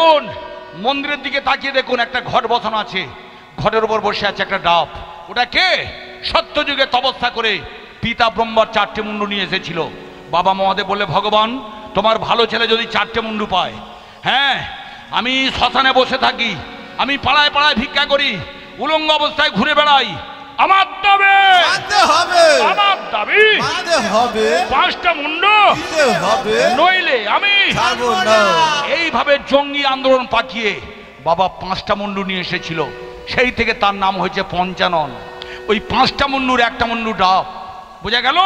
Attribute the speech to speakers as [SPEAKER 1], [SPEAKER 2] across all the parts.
[SPEAKER 1] দেখুন মন্দিরের দিকে তাকিয়ে দেখুন, একটা ঘট বসানো আছে, ঘটের উপর বসে আছে একটা ডাব। ওটা কে? সত্যযুগে তপস্যা করে পিতা ব্রহ্মার 4টে মুন্ডু নিয়ে এসেছিল। বাবা মহাদেব বললে, ভগবান তোমার ভালো ছেলে যদি 4টে মুন্ডু পায়, হ্যাঁ আমি শ্মশানে বসে থাকি, আমি পাড়ায় পাড়ায় ভিক্ষা করি, উলঙ্গ অবস্থায় ঘুরে বেড়াই, আমার দাবি আমার দাবি 5টা মুন্ডু নইলে আমি এইভাবে জঙ্গি আন্দোলন পাঠিয়ে বাবা 5টা মুন্ডু নিয়ে এসেছিল। সেই থেকে তার নাম হয়েছে পঞ্চানন। ওই 5টা মুন্ডুর একটা মুন্ডু ডাব, বোঝা গেল?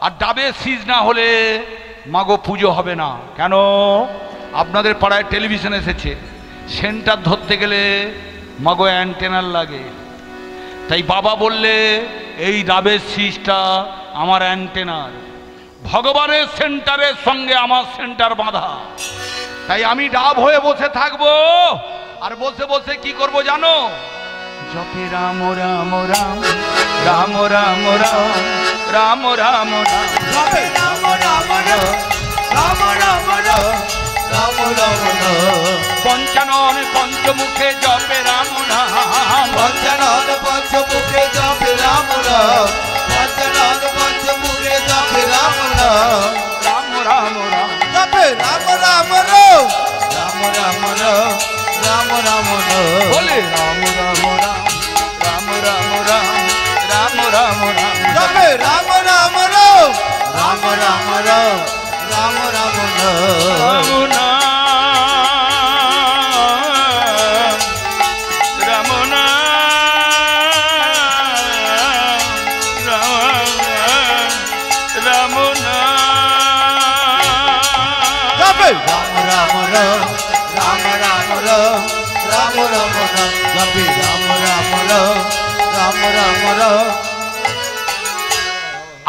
[SPEAKER 1] আর ডাবে সিজ না হলে মাগো পুজো হবে না। কেন? আপনাদের পাড়ায় টেলিভিশন এসেছে, সেন্টার ধরতে গেলে মাগো অ্যান্টেনার লাগে। তাই বাবা বললে এই ডাবের সিজটা আমার অ্যান্টেনার, ভগবানের সেন্টারের সঙ্গে আমার সেন্টার বাঁধা। তাই আমি ডাব হয়ে বসে থাকবো, আর বসে বসে কি করব জানো? জপে রাম রাম রাম রাম রাম রাম রাম রাম রাম, জপে রাম রাম রাম রাম রাম রাম পঞ্চানন পঞ্চমুখে জপে রাম নাম,
[SPEAKER 2] পঞ্চানন পঞ্চমুখে জপে রাম নাম, পঞ্চানন পঞ্চমুখে জপে রাম নাম,
[SPEAKER 1] রাম রাম রাম
[SPEAKER 2] জপে রাম রাম রাম রাম রাম রাম রাম
[SPEAKER 1] বলে রাম রাম রাম রাম রাম রাম রাম রাম
[SPEAKER 2] জপে রাম রাম রাম রাম রাম রাম রাম রাম
[SPEAKER 1] রাম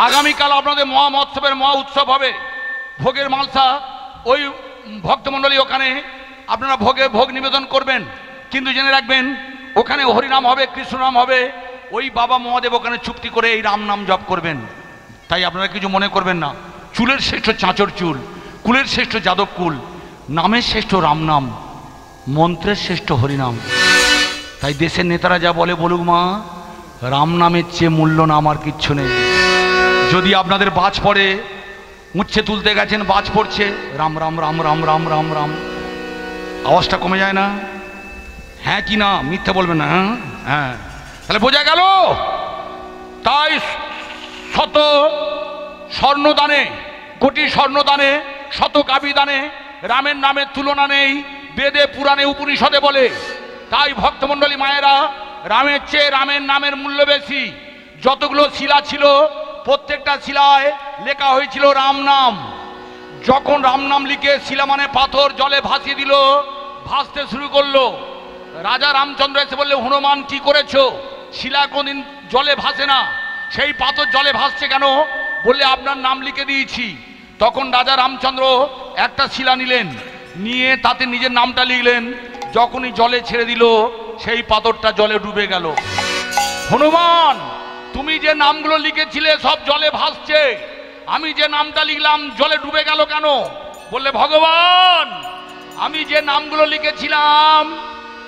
[SPEAKER 1] আগামীকাল আপনাদের মহা মহোৎসবের মহা উৎসব হবে। ভোগের মালসা ওই ভক্তমণ্ডলী ওখানে আপনারা ভোগ নিবেদন করবেন, কিন্তু জেনে রাখবেন ওখানে হরিনাম হবে, কৃষ্ণনাম হবে। ওই বাবা মহাদেব ওখানে চুক্তি করে এই রাম নাম জপ করবেন। তাই আপনারা কিছু মনে করবেন না। চুলের শ্রেষ্ঠ চাঁচর চুল, কুলের শ্রেষ্ঠ যাদব কুল, নামের শ্রেষ্ঠ রাম নাম, মন্ত্রের শ্রেষ্ঠ হরিনাম। তাই দেশের নেতারা যা বলে বলুক মা, রাম নামের চেয়ে মূল্য না আমার কিচ্ছু নেই। যদি আপনাদের বাজ পড়ে, উচ্ছে তুলতে গেছেন বাজ পড়ছে, রাম রাম রাম রাম রাম রাম রাম, আওয়াজটা কমে যায় না? হ্যাঁ কি না? মিথ্যে বলবেন না? হ্যাঁ, তাহলে বোঝা গেল। তাই শত স্বর্ণদানে, কোটি স্বর্ণদানে, শত কাবিদানে রামের নামের তুলনা নেই, বেদে পুরাণে উপনিষদে বলে। তাই ভক্তমণ্ডলী মায়েরা, রামের চেয়ে রামের নামের মূল্য বেশি। যতগুলো শিলা ছিল প্রত্যেকটা শিলায় লেখা হয়েছিল রাম নাম। যখন রাম নাম লিখে শিলা মানে পাথর জলে ভাসিয়ে দিল, ভাসতে শুরু করলো, রাজা রামচন্দ্র এসে বললে, হনুমান কি করেছো? শিলা কোনদিন জলে ভাসে না, সেই পাথর জলে ভাসছে কেন? বললে আপনার নাম লিখে দিয়েছি। তখন রাজা রামচন্দ্র একটা শিলা নিলেন, নিয়ে তাতে নিজের নামটা লিখলেন। যখনই জলে ছেড়ে দিল, সেই পাথরটা জলে ডুবে গেল। হনুমান, তুমি যে নামগুলো লিখেছিলে সব জলে ভাসছে, আমি যে নামটা লিখলাম জলে ডুবে গেল কেন? বললে, ভগবান আমি যে নামগুলো লিখেছিলাম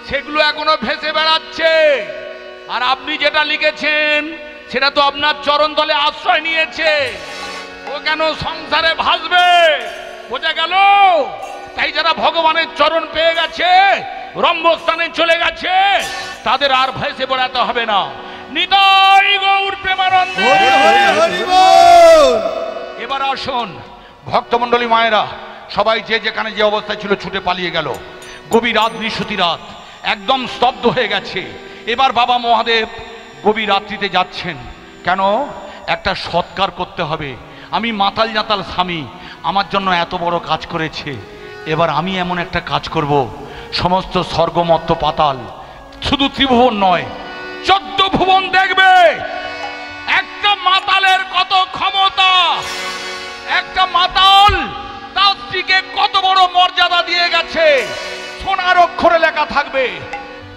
[SPEAKER 1] সেগুলো এখনো ভেসে বেড়াচ্ছে, আর আপনি যেটা লিখেছেন সেটা তো আপনার চরণ তলে আশ্রয় নিয়েছে, ও কেন সংসারে ভাসবে? বোঝা গেল? তাই যারা ভগবানের চরণ পেয়ে গেছে, রম্ভস্থানে চলে গেছে, তাদের আর ভেসে বেড়াতে হবে না। নিতাই গৌর প্রেমানন্দে। এবার আসুন ভক্তমণ্ডলী মায়েরা, সবাই যে যেখানে যে অবস্থায় ছিল ছুটে পালিয়ে গেল। গভীর রাত, নিশুতি রাত, একদম স্তব্ধ হয়ে গেছে। এবার বাবা মহাদেব গভীর রাত্রিতে যাচ্ছেন। কেন? একটা সৎকার করতে হবে। আমি মাতাল জাতাল স্বামী, আমার জন্য এত বড় কাজ করেছে, এবার আমি এমন একটা কাজ করব, সমস্ত স্বর্গমত্ত পাতাল, শুধু ত্রিভুবন নয় 14 ভুবন দেখবে। একটা মাতালের কত ক্ষমতা, একটা মাতাল তার স্ত্রীকে কত বড় মর্যাদা দিয়ে গেছে, সোনার অক্ষরে লেখা থাকবে।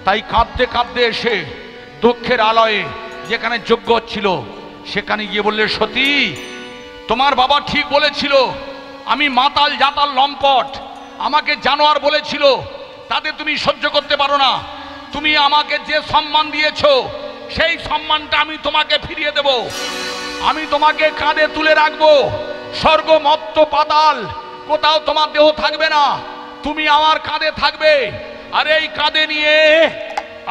[SPEAKER 1] তাই কাঁদতে কাঁদতে এসে দক্ষের আলয়ে যেখানে যজ্ঞ ছিল সেখানে গিয়ে বললে, সতী তোমার বাবা ঠিক বলেছিল, আমি মাতাল জাতাল লম্পট, আমাকে জানোয়ার বলেছিল, তাতে তুমি সহ্য করতে পারো না। তুমি আমাকে যে সম্মান দিয়েছো সেই সম্মানটা আমি তোমাকে ফিরিয়ে দেব। আমি তোমাকে কাঁধে তুলে রাখবো। স্বর্গ মর্ত্য পাতাল কোথাও তোমার দেহ থাকবে না, তুমি আমার কাঁধে থাকবে। আর এই কাঁধে নিয়ে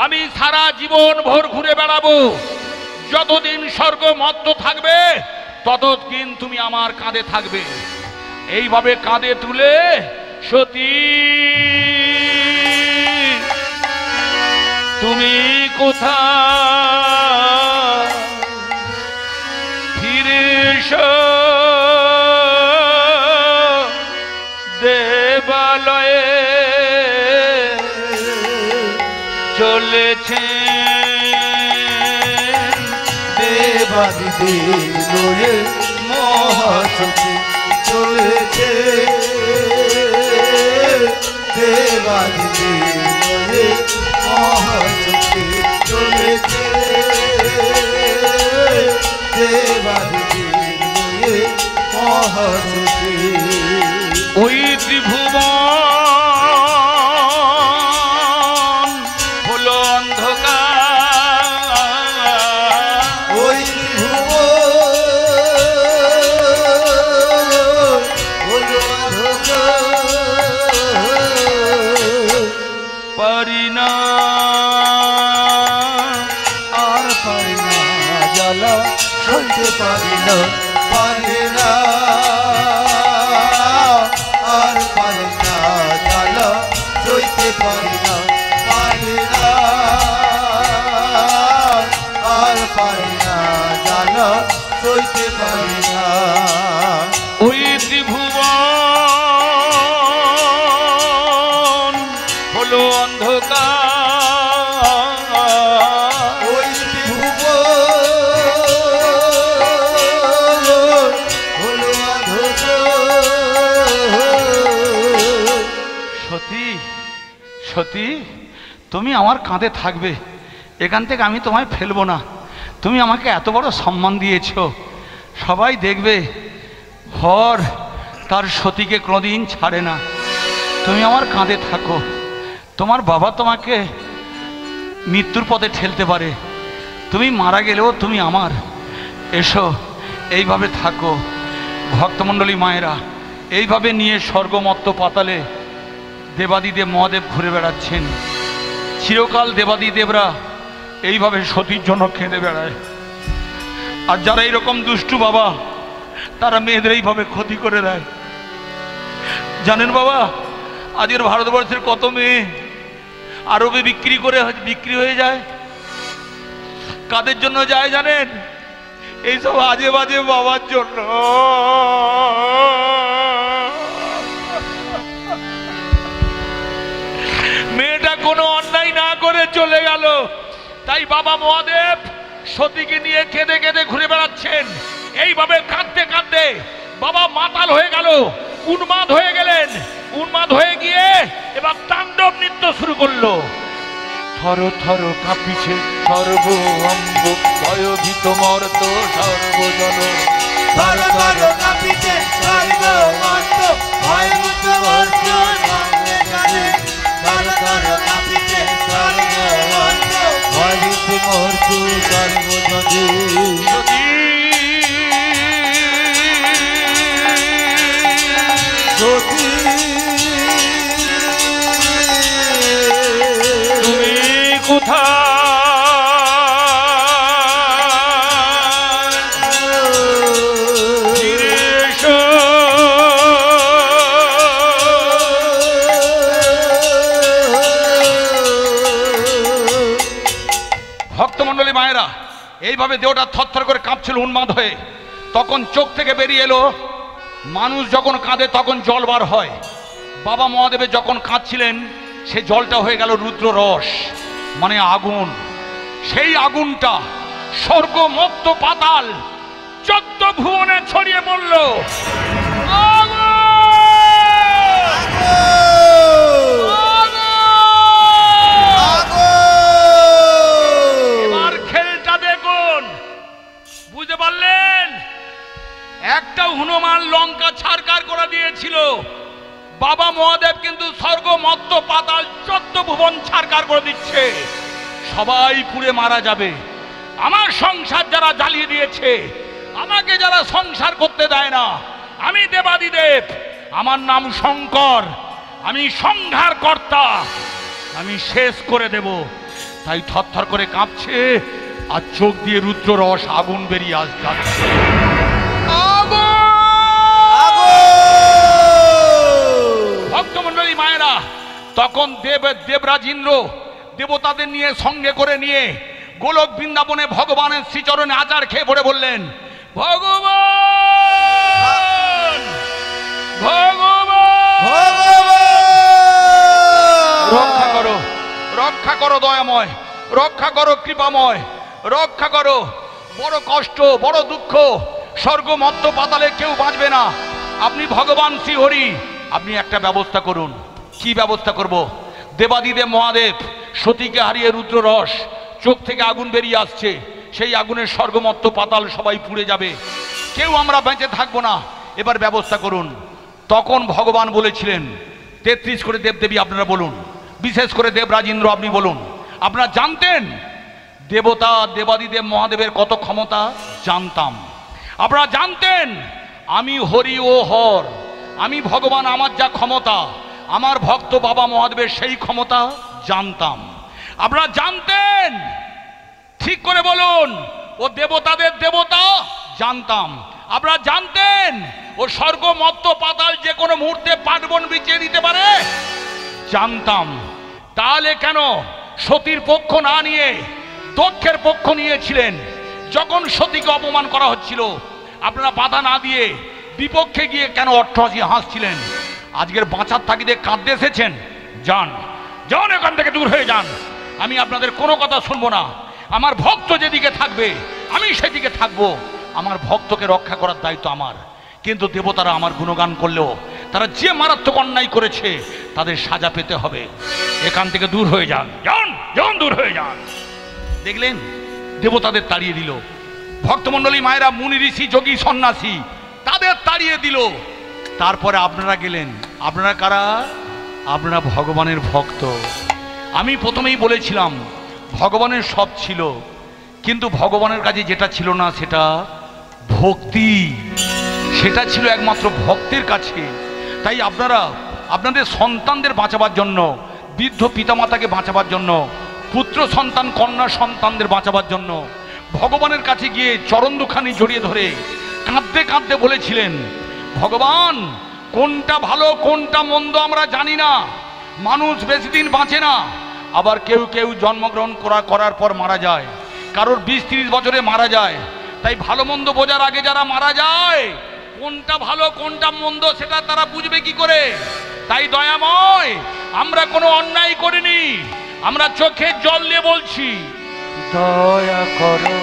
[SPEAKER 1] আমি সারা জীবন ভোর ঘুরে বেড়াবো। যতদিন স্বর্গ মর্ত্য থাকবে ততদিন তুমি আমার কাঁধে থাকবে। এইভাবে কাঁধে তুলে সতী তুমি কোথায় ফিরে এসো দেবালয়ে চলেছে
[SPEAKER 2] দেবাদিদেব মহাসতী চলেছে দেবাদিদেব মহাসতী চলেছে দেবাদিদেব মহাসতী
[SPEAKER 1] ওই ত্রিভুবন হলো অন্ধকার,
[SPEAKER 2] ওই ত্রিভুবন হলো অন্ধকার,
[SPEAKER 1] পারি না
[SPEAKER 2] আর পারি না জ্বালা সইতে পারি না, পারি না আর পারি না জ্বালা সইতে পারি না, পারি না আর পারি না জ্বালা সইতে পারি না।
[SPEAKER 1] ওই ত্রিভুবন হলো অন্ধকার,
[SPEAKER 2] ওই ত্রিভুবন হলো অন্ধকার।
[SPEAKER 1] সতী সতী তুমি আমার কাঁধে থাকবে, এখান থেকে আমি তোমায় ফেলবো না। তুমি আমাকে এত বড় সম্মান দিয়েছো, সবাই দেখবে। হর তার সতীকে কোনোদিন ছাড়ে না। তুমি আমার কাঁধে থাকো। তোমার বাবা তোমাকে মৃত্যুর পথে ঠেলতে পারে, তুমি মারা গেলেও তুমি আমার। এসো, এইভাবে থাকো। ভক্তমণ্ডলী মায়েরা এইভাবে নিয়ে স্বর্গমত্ত পাতালে দেবাদিদেব মহাদেব ঘুরে বেড়াচ্ছেন। চিরকাল দেবাদিদেবরা এইভাবে সতীর জন্য কেঁদে বেড়ায়। আর যারা এইরকম দুষ্টু বাবা, তারা মেয়েদের এইভাবে ক্ষতি করে দেয়। জানেন বাবা, আজকের ভারতবর্ষের কত মেয়ে আরবে বিক্রি হয়ে যায়। কাদের জন্য যায় জানেন? এইসব আজে বাজে বাবার জন্য। মেয়েটা কোনো অন্যায় না করে চলে গেল, তাই বাবা মহাদেব সতীকে নিয়ে কেঁদে কেঁদে ঘুরে বেড়াচ্ছেন। এইভাবে কাঁদতে কাঁদতে বাবা মাতাল হয়ে গেল, উন্মাদ হয়ে গেলেন। উন্মাদ হয়ে গিয়ে এবার তাণ্ডব নৃত্য শুরু করলো। থর থর কাঁপিছে সর্ব অঙ্গ, ভয়ভীত মর্ত সর্বজন।
[SPEAKER 2] থর থর কাঁপিছে সর্বমস্ত, ভয়ভীত মর্ত সর্বজনে। থর থর কাঁপিছে সর্বমস্ত, ভয়ভীত মর্ত সর্বজনে। সতী
[SPEAKER 1] তুমি কোথায় ফিরে এসো। ভক্তমণ্ডলী মায়েরা এইভাবে দেহটা থরথর করে কাঁপছিল উন্মাদ হয়ে। তখন চোখ থেকে বেরিয়ে এলো, মানুষ যখন কাঁদে তখন জল বার হয়। বাবা মহাদেবের যখন কাঁদছিলেন সে জলটা হয়ে গেল রুদ্র রস, মানে আগুন। সেই আগুনটা স্বর্গ মর্ত্য পাতাল 14 ভুবনে ছড়িয়ে পড়ল। এবার খেলটা দেখুন, বুঝতে পারলেন? একটা হনুমান লঙ্কা ছারকার করে দিয়েছিল, বাবা মহাদেব কিন্তু স্বর্গ মর্ত্য পাতাল জীবন ছারকার করে দিচ্ছে। সবাই পুড়ে মারা যাবে। আমার সংসার যারা জ্বালিয়ে দিয়েছে, আমাকে যারা সংসার করতে দেয় না, আমি দেবাদিদেব, আমার নাম শঙ্কর, আমি সংহার কর্তা, আমি শেষ করে দেব। তাই থরথর করে কাঁপছে আর চোখ দিয়ে রুদ্র রস আগুন বেরিয়ে যাচ্ছে। ভক্তমণ্ডলী মায়েরা, তখন দেবরাজ ইন্দ্র দেবতাদের নিয়ে সঙ্গে করে নিয়ে গোলক বৃন্দাবনে ভগবানের শ্রীচরণে আচার খেয়ে পড়ে বললেন, ভগবান ভগবান রক্ষা করো, রক্ষা করো দয়াময়, রক্ষা করো কৃপাময়, রক্ষা করো। বড় কষ্ট, বড় দুঃখ, স্বর্গ মর্ত্য পাতালে কেউ বাঁচবে না। আপনি ভগবান শ্রীহরি, আপনি একটা ব্যবস্থা করুন। কি ব্যবস্থা করব? দেবাদিদেব মহাদেব সতীকে হারিয়ে রুদ্র রস, চোখ থেকে আগুন বেরিয়ে আসছে, সেই আগুনের স্বর্গ মর্ত্য পাতাল সবাই পুড়ে যাবে, কেউ আমরা বেঁচে থাকবো না, এবার ব্যবস্থা করুন। তখন ভগবান বলেছিলেন, 33 করে দেবদেবী আপনারা বলুন, বিশেষ করে দেবরাজ ইন্দ্র আপনি বলুন। আপনারা জানতেন দেবতা দেবাদিদেব মহাদেবের কত ক্ষমতা? জানতাম। আপনারা জানতেন আমি হরি ও হর, আমি ভগবান, আমার যা ক্ষমতা, আমার ভক্ত বাবা মহাদেবের সেই ক্ষমতা জানতাম। আপনারা জানতেন, ঠিক করে বলুন, ও দেবতাদের দেবতা জানতাম। আপনারা জানতেন ও স্বর্গ মর্ত্য পাতাল যে কোনো মুহূর্তে পাটবন বিছিয়ে দিতে পারে জানতাম। তাহলে কেন সতীর পক্ষ না নিয়ে দক্ষের পক্ষ নিয়েছিলেন? যখন সতীকে অপমান করা হচ্ছিল আপনারা বাধা না দিয়ে বিপক্ষে গিয়ে কেন অট্টহাসি হাসছিলেন? আজকের বাঁচার তাগিদে কাঁদতে এসেছেন? যান, যান, এখান থেকে দূর হয়ে যান। আমি আপনাদের কোনো কথা শুনবো না। আমার ভক্ত যেদিকে থাকবে আমি সেদিকে থাকবো। আমার ভক্তকে রক্ষা করার দায়িত্ব আমার। কিন্তু দেবতারা আমার গুণগান করলেও তারা যে মারাত্মক অন্যায় করেছে তাদের সাজা পেতে হবে। এখান থেকে দূর হয়ে যান, যান, যান, দূর হয়ে যান। দেখলেন, দেবতাদের তাড়িয়ে দিল। ভক্তমণ্ডলী মায়েরা, মুনি ঋষি যোগী সন্ন্যাসী তাদের তাড়িয়ে দিল। তারপরে আপনারা গেলেন। আপনারা কারা? আপনারা ভগবানের ভক্ত। আমি প্রথমেই বলেছিলাম ভগবানের সব ছিল, কিন্তু ভগবানের কাছে যেটা ছিল না সেটা ভক্তি। সেটা ছিল একমাত্র ভক্তের কাছে। তাই আপনারা আপনাদের সন্তানদের বাঁচাবার জন্য, বৃদ্ধ পিতামাতাকে বাঁচাবার জন্য, পুত্র সন্তান কন্যা সন্তানদের বাঁচাবার জন্য ভগবানের কাছে গিয়ে চরণ দুখানি জড়িয়ে ধরে কাঁদতে কাঁদতে বলেছিলেন, ভগবান, কোনটা ভালো কোনটা মন্দ আমরা জানি না। মানুষ বেশি দিন বাঁচে না, আবার কেউ কেউ জন্মগ্রহণ করার পর মারা যায়, কারোর 20-30 বছরে মারা যায়। তাই ভালো মন্দ বোঝার আগে যারা মারা যায়, কোনটা ভালো কোনটা মন্দ সেটা তারা বুঝবে কি করে? তাই দয়াময়, আমরা কোনো অন্যায় করিনি, আমরা চোখের জল দিয়ে বলছি, দয়া করো,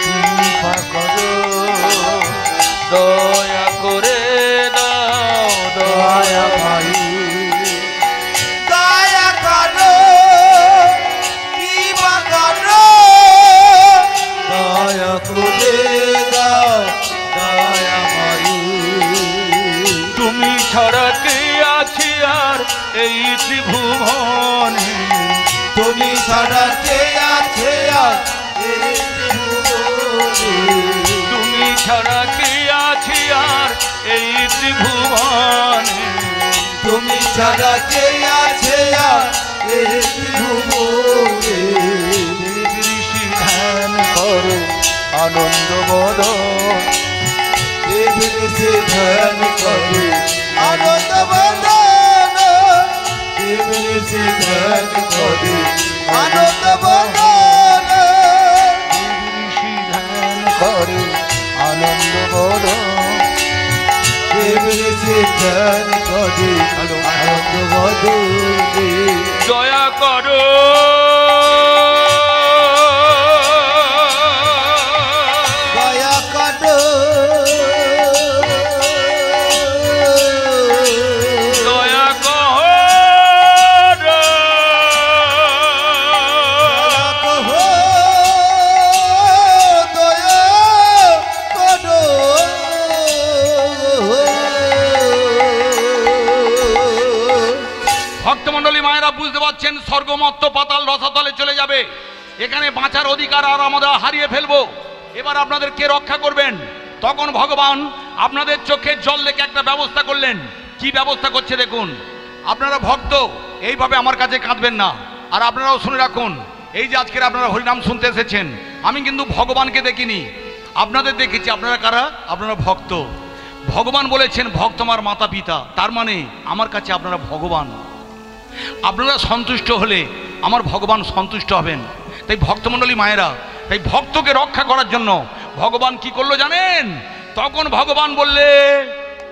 [SPEAKER 1] কৃপা করো, দয়া করে দাও, দয়া ভাই,
[SPEAKER 2] দয়া করো, কৃপা করো, দয়া করে দাও, দয়া ভাই।
[SPEAKER 1] তুমি ছাড়া কে আছে আর এই ত্রিভুবনে?
[SPEAKER 2] তুমি ছাড়া কে আছে আর এই ত্রিভুবনে?
[SPEAKER 1] তুমি ছাড়া কে আছে আর এই ত্রিভুবনে?
[SPEAKER 2] তুমি ছাড়া কে আছে আর এই ত্রিভুবনে?
[SPEAKER 1] ঋষি ধ্যান করো আনন্দ বদন,
[SPEAKER 2] দেবঋষি ধ্যান করো আনন্দ বদন, দেবঋষি ধ্যান করো আনন্দ বদন,
[SPEAKER 1] ঋষি ধ্যান করো আনন্দ বদন,
[SPEAKER 2] দেবঋষি ধ্যান করো আনন্দ বদন।
[SPEAKER 1] দয়া করো,
[SPEAKER 2] দয়া করো,
[SPEAKER 1] দয়া করো,
[SPEAKER 2] দয়া করো।
[SPEAKER 1] ভক্তমণ্ডলী মায়েরা বুঝতে পারছেন, স্বর্গমত্ত পাতাল রসাতলে চলে যাবে, এখানে বাঁচার অধিকার আর আমরা হারিয়ে ফেলবো। এবার আপনাদের কে রক্ষা করবেন? তখন ভগবান আপনাদের চোখে জল লেগে একটা ব্যবস্থা করলেন। কি ব্যবস্থা করছে দেখুন। আপনারা ভক্ত, এইভাবে আমার কাছে কাঁদবেন না। আর আপনারাও শুনে রাখুন, এই যে আজকের আপনারা হরিনাম শুনতে এসেছেন, আমি কিন্তু ভগবানকে দেখিনি, আপনাদের দেখেছি। আপনারা কারা? আপনারা ভক্ত। ভগবান বলেছেন ভক্ত আমার মাতা পিতা, তার মানে আমার কাছে আপনারা ভগবান। আপনারা সন্তুষ্ট হলে আমার ভগবান সন্তুষ্ট হবেন। তাই ভক্তমণ্ডলী মায়েরা, তাই ভক্তকে রক্ষা করার জন্য ভগবান কি করলো জানেন? তখন ভগবান বললে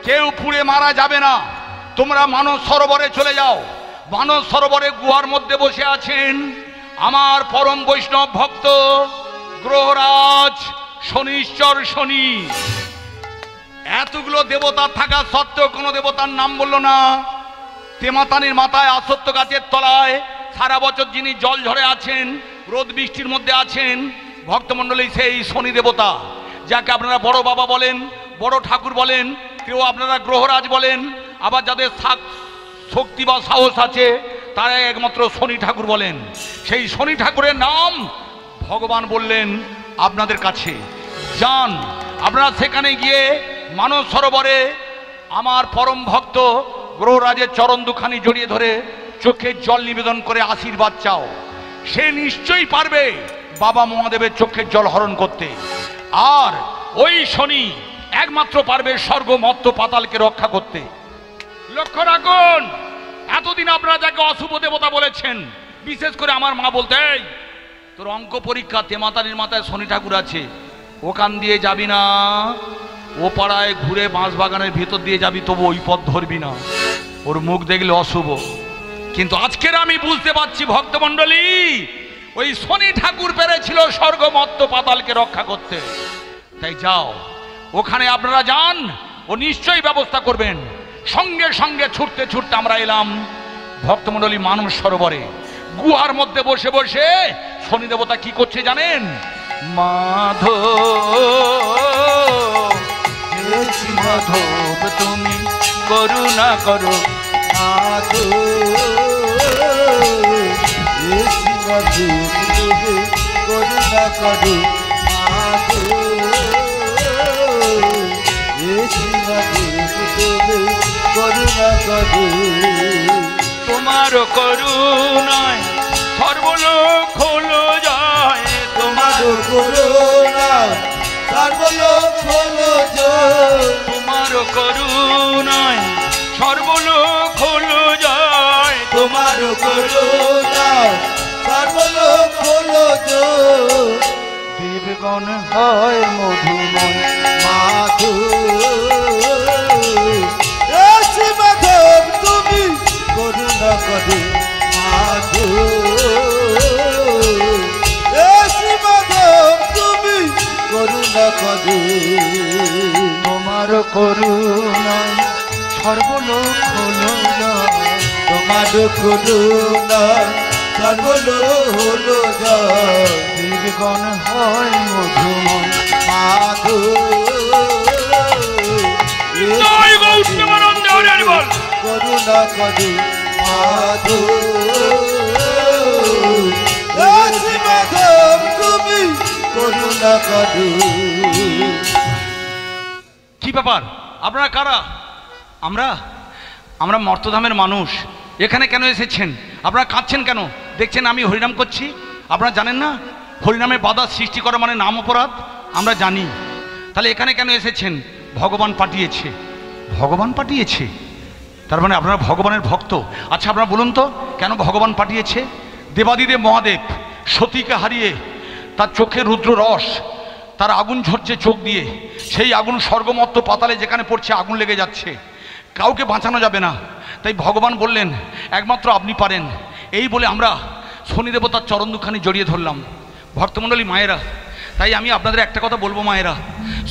[SPEAKER 1] কেউ পুড়ে মারা যাবে না, তোমরা মানস সরোবরে চলে যাও। মানস সরোবরে গুহার মধ্যে বসে আছেন আমার পরম বৈষ্ণব ভক্ত গ্রহরাজ শনিশ্চর শনি। এতগুলো দেবতা থাকা সত্ত্বেও কোনো দেবতার নাম বললো না। তেমাতানির মাথায় আসত্য গাছের তলায় সারা বছর যিনি জল ঝরে আছেন, রোদ বৃষ্টির মধ্যে আছেন, ভক্তমণ্ডলী সেই শনি দেবতা, যাকে আপনারা বড় বাবা বলেন, বড় ঠাকুর বলেন, কেউ আপনারা গ্রহরাজ বলেন, আবার যাদের শক্তি বা সাহস আছে তারা একমাত্র শনি ঠাকুর বলেন। সেই শনি ঠাকুরের নাম ভগবান বললেন আপনাদের কাছে যান, আপনারা সেখানে গিয়ে মানস সরোবরে আমার পরম ভক্ত গ্রহরাজের চরণ দুখানি জড়িয়ে ধরে চোখে জল নিবেদন করে আশীর্বাদ চাও। সে নিশ্চয়ই পারবে বাবা মহাদেবের চোখের জল হরণ করতে। আর ওই শনি একমাত্র পারবে স্বর্গমত্ত পাতালকে রক্ষা করতে। লক্ষ্য রাখুন, এতদিন আপনারা যাকে অশুভ দেবতা বলেছেন, বিশেষ করে আমার মা বলতে, তোর অঙ্ক পরীক্ষা, তেমাতানির মাথায় শনি ঠাকুর আছে, ওখান দিয়ে যাবি না, ও পাড়ায় ঘুরে বাঁশ বাগানের ভেতর দিয়ে যাবি, তবু ওই পথ ধরবি না, ওর মুখ দেখলে অশুভ। কিন্তু আজকের আমি বুঝতে পারছি ভক্তমণ্ডলী, ওই শনি ঠাকুর পেরেছিল স্বর্গমত্ত পাতালকে রক্ষা করতে। তাই যাও, ওখানে আপনারা যান, ও নিশ্চয়ই ব্যবস্থা করবেন। সঙ্গে সঙ্গে ছুটতে ছুটতে আমরা এলাম ভক্তমণ্ডলী মানস সরোবরে। গুহার মধ্যে বসে বসে শনি দেবতা কি করছে জানেন? মাধব মাধব তুমি করুণা করো,
[SPEAKER 2] মাধব করুণা করো, করুণা করো।
[SPEAKER 1] তোমার করুণায় সর্বলোক হলো যায়,
[SPEAKER 2] তোমার করুণা সর্বলোক হলো জয়,
[SPEAKER 1] তোমার করুণায় সর্বলোক হলো যায়,
[SPEAKER 2] তোমার করুণা সর্বলোক হলো জয়।
[SPEAKER 1] দেবগণ হয় মধুময়
[SPEAKER 2] মাধব মাধব তুমি করুণা করো, মাধব মাধব তুমি করুণা করো।
[SPEAKER 1] তোমার করুণায় সর্বলোক হলো যায়,
[SPEAKER 2] তোমার করুণা সর্বলোক হলো জয়।
[SPEAKER 1] দেবগণ হয় মধুময়
[SPEAKER 2] মাধব করুণা করো, মাধব মাধব তুমি করুণা করো।
[SPEAKER 1] কি ব্যাপার? আপনারা কারা? আমরা মর্তধামের মানুষ। এখানে কেন এসেছেন? আপনারা কাঁদছেন কেন? দেখছেন আমি হরিনাম করছি, আপনারা জানেন না হরিনামে বাধা সৃষ্টি করা মানে নাম অপরাধ? আমরা জানি। তাহলে এখানে কেন এসেছেন? ভগবান পাঠিয়েছে। ভগবান পাঠিয়েছে তার মানে আপনারা ভগবানের ভক্ত। আচ্ছা আপনারা বলুন তো, কেন ভগবান পাঠিয়েছে? দেবাদিদেব মহাদেব সতীকে হারিয়ে তার চোখে রুদ্র রস, তার আগুন ঝরছে চোখ দিয়ে, সেই আগুন স্বর্গমত্ত পাতালে যেখানে পড়ছে আগুন লেগে যাচ্ছে, কাউকে বাঁচানো যাবে না। তাই ভগবান বললেন একমাত্র আপনি পারেন। এই বলে আমরা শনি দেবতার চরণ দুখানি জড়িয়ে ধরলাম। ভক্তমণ্ডলী মায়েরা, তাই আমি আপনাদের একটা কথা বলবো মায়েরা,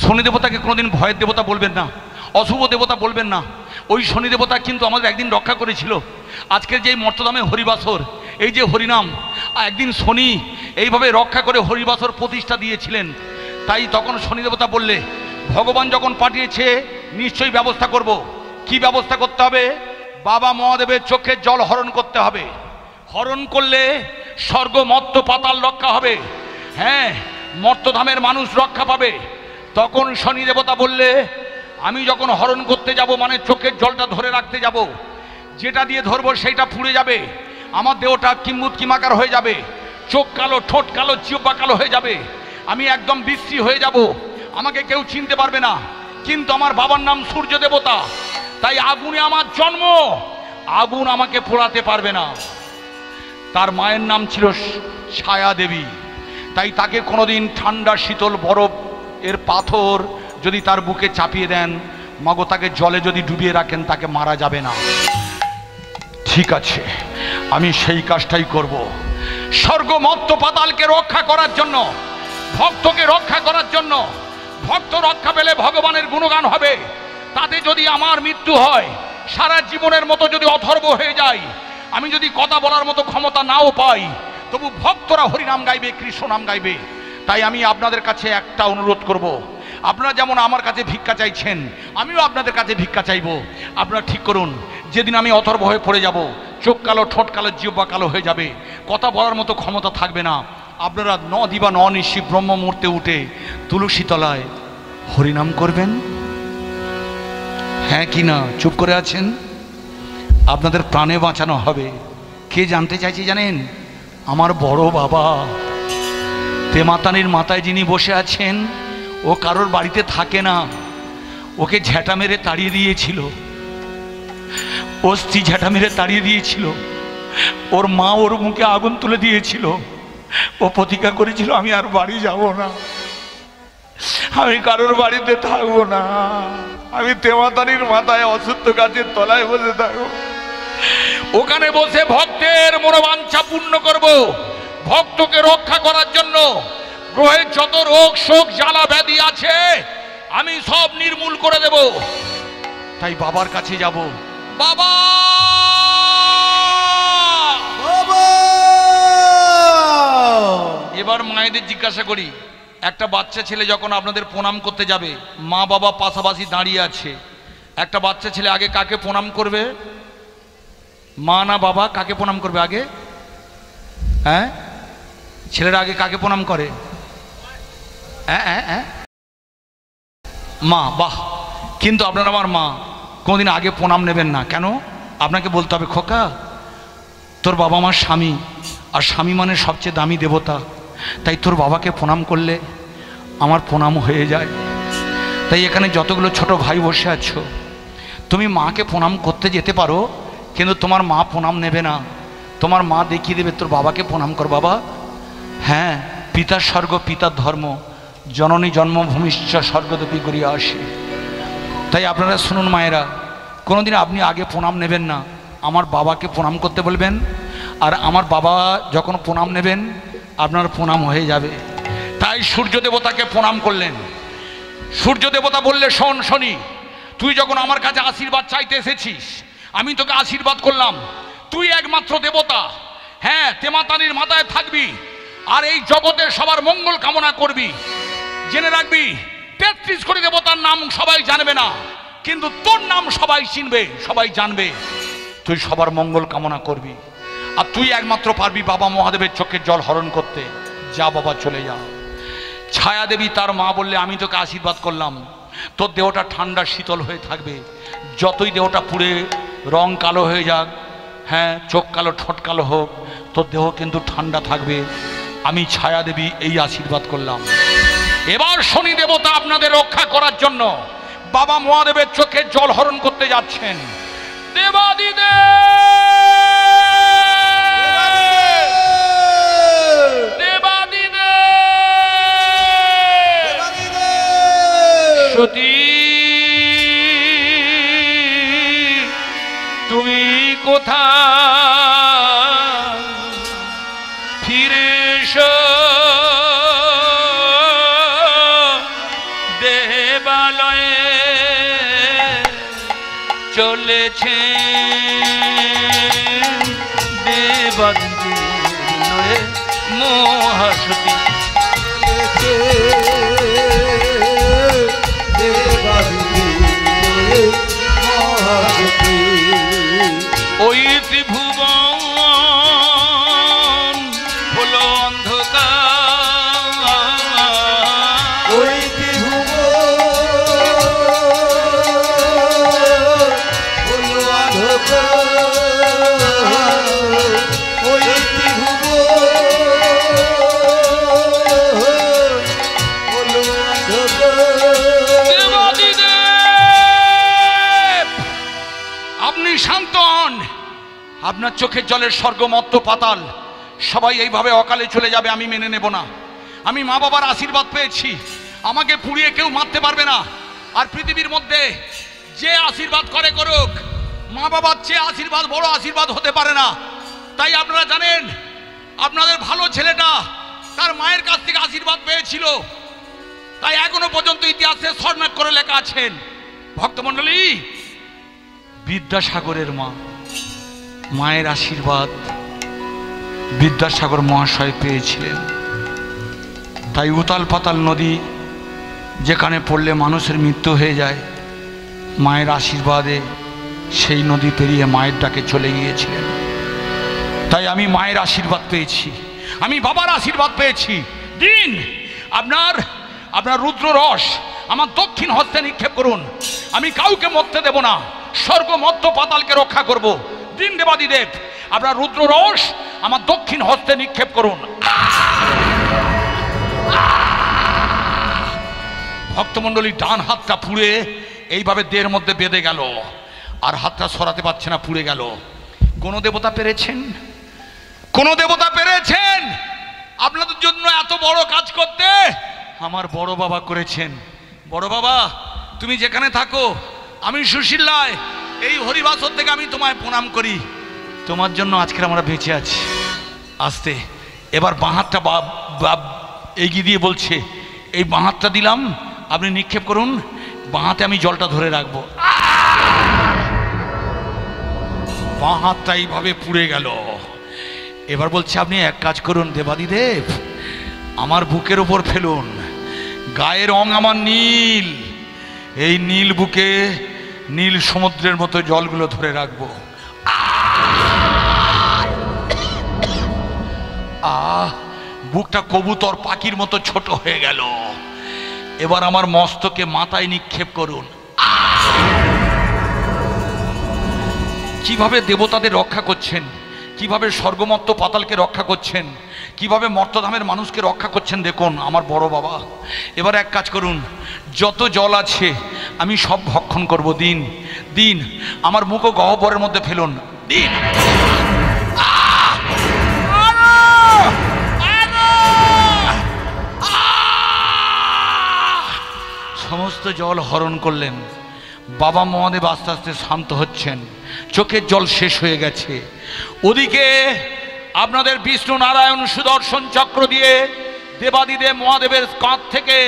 [SPEAKER 1] শনি দেবতাকে কোনোদিন ভয়ের দেবতা বলবেন না, অশুভ দেবতা বলবেন না। ওই শনি দেবতা কিন্তু আমাদের একদিন রক্ষা করেছিল। আজকের যে মর্তধামে হরিবাসর, এই যে হরিনাম, একদিন শনি এইভাবে রক্ষা করে হরিবাসর প্রতিষ্ঠা দিয়েছিলেন। তাই তখন শনি দেবতা বললে ভগবান যখন পাঠিয়েছে নিশ্চয়ই ব্যবস্থা করব। কি ব্যবস্থা করতে হবে? বাবা মহাদেবের চোখের জল হরণ করতে হবে। হরণ করলে স্বর্গ মর্ত পাতাল রক্ষা হবে। হ্যাঁ, মর্তধামের মানুষ রক্ষা পাবে। তখন শনি দেবতা বললে, আমি যখন হরণ করতে যাব মানে চোখের জলটা ধরে রাখতে যাব, যেটা দিয়ে ধরবো সেইটা পুড়ে যাবে, আমার দেহটা কিম্মুত কিমাকার হয়ে যাবে, চোখ কালো, ঠোঁট কালো, জিহ্বা কালো হয়ে যাবে, আমি একদম বিশ্রী হয়ে যাব, আমাকে কেউ চিনতে পারবে না। কিন্তু আমার বাবার নাম সূর্য দেবতা, তাই আগুনে আমার জন্ম, আগুন আমাকে পোড়াতে পারবে না। তার মায়ের নাম ছিল ছায়া দেবী, তাই তাকে কোনোদিন ঠান্ডা শীতল বরফ এর পাথর যদি তার বুকে চাপিয়ে দেন, মাগো তাকে জলে যদি ডুবিয়ে রাখেন, তাকে মারা যাবে না। ঠিক আছে, আমি সেই কাজটাই করব। স্বর্গ মর্ত পাতালকে রক্ষা করার জন্য, ভক্তকে রক্ষা করার জন্য, ভক্ত রক্ষা পেলে ভগবানের গুণগান হবে। তাতে যদি আমার মৃত্যু হয়, সারা জীবনের মতো যদি অথর্ব হয়ে যায়, আমি যদি কথা বলার মতো ক্ষমতা নাও পাই, তবু ভক্তরা হরিনাম গাইবে, কৃষ্ণ নাম গাইবে। তাই আমি আপনাদের কাছে একটা অনুরোধ করব, আপনারা যেমন আমার কাছে ভিক্ষা চাইছেন, আমিও আপনাদের কাছে ভিক্ষা চাইব। আপনারা ঠিক করুন, যেদিন আমি অথর্ব হয়ে পড়ে যাব, চোখ কালো, ঠোঁট কালো, জিহ্বা কালো হয়ে যাবে, কথা বলার মতো ক্ষমতা থাকবে না, আপনারা দিবা নিশি ব্রহ্ম মুহূর্তে উঠে তুলসী তলায় হরিনাম করবেন। হ্যাঁ কি না? চুপ করে আছেন? আপনাদের প্রাণে বাঁচানো হবে। কে জানতে চাইছে জানেন? আমার বড় বাবা তেমাতানির মাথায় যিনি বসে আছেন, ও কারোর বাড়িতে থাকে না, ওকে ঝ্যাঁটা মেরে তাড়িয়ে দিয়েছিল, ও স্ত্রী ঝ্যাঁটা মেরে তাড়িয়ে দিয়েছিল, ওর মা ওর মুখে আগুন তুলে দিয়েছিল, ও প্রতিজ্ঞা করেছিল আমি আর বাড়ি যাব না, আমি কারোর বাড়িতে থাকবো না, আমি তেমাতানির মাথায় অসুস্থ গাছের তলায় বসে থাকবো, ওখানে বসে ভক্তের মনোবাঞ্ছা পূর্ণ করব। ভক্তকে রক্ষা করার জন্য গ্রহের যত রোগ শোক জ্বালা ব্যাধি আছে আমি সব নির্মূল করে দেব। তাই বাবার কাছে যাব। বাবা, এবার মায়েদের জিজ্ঞাসা করি, একটা বাচ্চা ছেলে যখন আপনাদের প্রণাম করতে যাবে, মা বাবা পাশাপাশি দাঁড়িয়ে আছে, একটা বাচ্চা ছেলে আগে কাকে প্রণাম করবে? মা না বাবা? কাকে প্রণাম করবে আগে? হ্যাঁ, ছেলেরা আগে কাকে প্রণাম করে? মা। বাহ, কিন্তু আপনারা আমার মা, কোনোদিন আগে প্রণাম নেবেন না। কেন? আপনাকে বলতে হবে, খোকা তোর বাবা আমার স্বামী, আর স্বামী মানে সবচেয়ে দামি দেবতা, তাই তোর বাবাকে প্রণাম করলে আমার প্রণাম হয়ে যায়। তাই এখানে যতগুলো ছোট ভাই বসে আছো, তুমি মাকে প্রণাম করতে যেতে পারো, কিন্তু তোমার মা প্রণাম নেবে না, তোমার মা দেখিয়ে দেবে তোর বাবাকে প্রণাম কর বাবা। হ্যাঁ, পিতার স্বর্গ পিতার ধর্ম, জননী জন্মভূমিশ্চ স্বর্গদপি করিয়া আসে। তাই আপনারা শুনুন মায়েরা, কোনোদিন আপনি আগে প্রণাম নেবেন না, আমার বাবাকে প্রণাম করতে বলবেন, আর আমার বাবা যখন প্রণাম নেবেন আপনার প্রণাম হয়ে যাবে। তাই সূর্য দেবতাকে প্রণাম করলেন। সূর্য দেবতা বললে, শোন শনি, তুই যখন আমার কাছে আশীর্বাদ চাইতে এসেছিস, আমি তোকে আশীর্বাদ করলাম, তুই একমাত্র দেবতা, হ্যাঁ তেমাতানির মাথায় থাকবি, আর এই জগতের সবার মঙ্গল কামনা করবি। জেনে রাখবি 33 কোটি দেবতার নাম সবাই জানবে না, কিন্তু তোর নাম সবাই চিনবে, সবাই জানবে, তুই সবার মঙ্গল কামনা করবি, আর তুই একমাত্র পারবি বাবা মহাদেবের চোখের জল হরণ করতে। যা বাবা, চলে যা। ছায়া দেবী তার মা বললে, আমি তোকে আশীর্বাদ করলাম, তোর দেহটা ঠান্ডা শীতল হয়ে থাকবে, যতই দেহটা পুড়ে রং কালো হয়ে যাক, হ্যাঁ চোখ কালো ঠোঁট কালো হোক, তোর দেহ কিন্তু ঠান্ডা থাকবে। আমি ছায়া দেবী এই আশীর্বাদ করলাম। এবার শনি দেবতা আপনাদের রক্ষা করার জন্য বাবা মহাদেবের চোখে জল হরণ করতে যাচ্ছেন। সতী তুমি কোথায় ফিরে এসো, দেবালয়ে চলেছে দেবাদিনী মহাসতী,
[SPEAKER 2] দেবাদিনী মহাসতী।
[SPEAKER 1] আপনার চোখের জলের স্বর্গ মর্ত পাতাল সবাই এইভাবে অকালে চলে যাবে, আমি মেনে নেব না। আমি মা বাবার আশীর্বাদ পেয়েছি, আমাকে পুড়িয়ে কেউ মারতে পারবে না। আর পৃথিবীর মধ্যে যে আশীর্বাদ করে করুক, মা বাবার চেয়ে আশীর্বাদ বড় আশীর্বাদ হতে পারে না। তাই আপনারা জানেন, আপনাদের ভালো ছেলেটা তার মায়ের কাছ থেকে আশীর্বাদ পেয়েছিল, তাই এখনো পর্যন্ত ইতিহাসে স্বর্ণাক্ষরে লেখা আছেন। ভক্তমণ্ডলী, বিদ্যাসাগরের মা, মায়ের আশীর্বাদ বিদ্যাসাগর মহাশয় পেয়েছিলেন। তাই উতাল পাতাল নদী যেখানে পড়লে মানুষের মৃত্যু হয়ে যায়, মায়ের আশীর্বাদে সেই নদী পেরিয়ে মায়ের ডাকে চলে গিয়েছিলেন। তাই আমি মায়ের আশীর্বাদ পেয়েছি, আমি বাবার আশীর্বাদ পেয়েছি। দিন আপনার রুদ্র রস আমার দক্ষিণ হস্তে নিক্ষেপ করুন, আমি কাউকে মরতে দেব না, স্বর্গ মর্ত পাতালকে রক্ষা করব। দিন দেবাদিদেব, আপনার রুদ্র রস আমার দক্ষিণ হস্তে নিক্ষেপ করুন। ভক্তমণ্ডলী, ডান হাতটা পুড়ে এইভাবে দেহের মধ্যে বেঁধে গেল, আর হাতটা সরাতে পারছে না, পুড়ে গেল। কোন দেবতা পেরেছেন? কোন দেবতা পেরেছেন আপনাদের জন্য এত বড় কাজ করতে? আমার বড় বাবা করেছেন। বড় বাবা, তুমি যেখানে থাকো, আমি সুশীলায় এই হরিবাসর থেকে আমি তোমায় প্রণাম করি। তোমার জন্য আজকে আমরা বেঁচে আছি। আস্তে এবার বাঁ হাতটা এগিয়ে দিয়ে বলছে, এই বাঁ হাতটা দিলাম, আপনি নিক্ষেপ করুন। বাঁ হাতে আমি জলটা ধরে রাখবো। বাঁ হাতটা এইভাবে পুড়ে গেল। এবার বলছে, আপনি এক কাজ করুন দেবাদিদেব, আমার বুকের ওপর ফেলুন। গায়ের রং আমার নীল, এই নীল বুকে নীল সমুদ্রের মতো জলগুলো ধরে রাখবো। বুকটা কবুতর পাখির মতো ছোট হয়ে গেল। এবার আমার মস্তকে মাথায় নিক্ষেপ করুন। কিভাবে দেবতাদের রক্ষা করছেন, কিভাবে স্বর্গমর্ত পাতালকে রক্ষা করছেন, কিভাবে মর্তধামের মানুষকে রক্ষা করছেন দেখুন আমার বড় বাবা। এবার এক কাজ করুন, যত জল আছে আমি সব ভক্ষণ করব। দিন দিন আমার মুখ ও গহ্বরের মধ্যে ফেলুন। দিন। সমস্ত জল হরণ করলেন। বাবা মহাদেব আস্তে আস্তে শান্ত হচ্ছেন, চোখের জল শেষ হয়ে গেছে। ওদিকে আপনাদের বিষ্ণু নারায়ণ সুদর্শন চক্র দিয়ে দেবাদিদেব মহাদেবের কাঁধ থেকে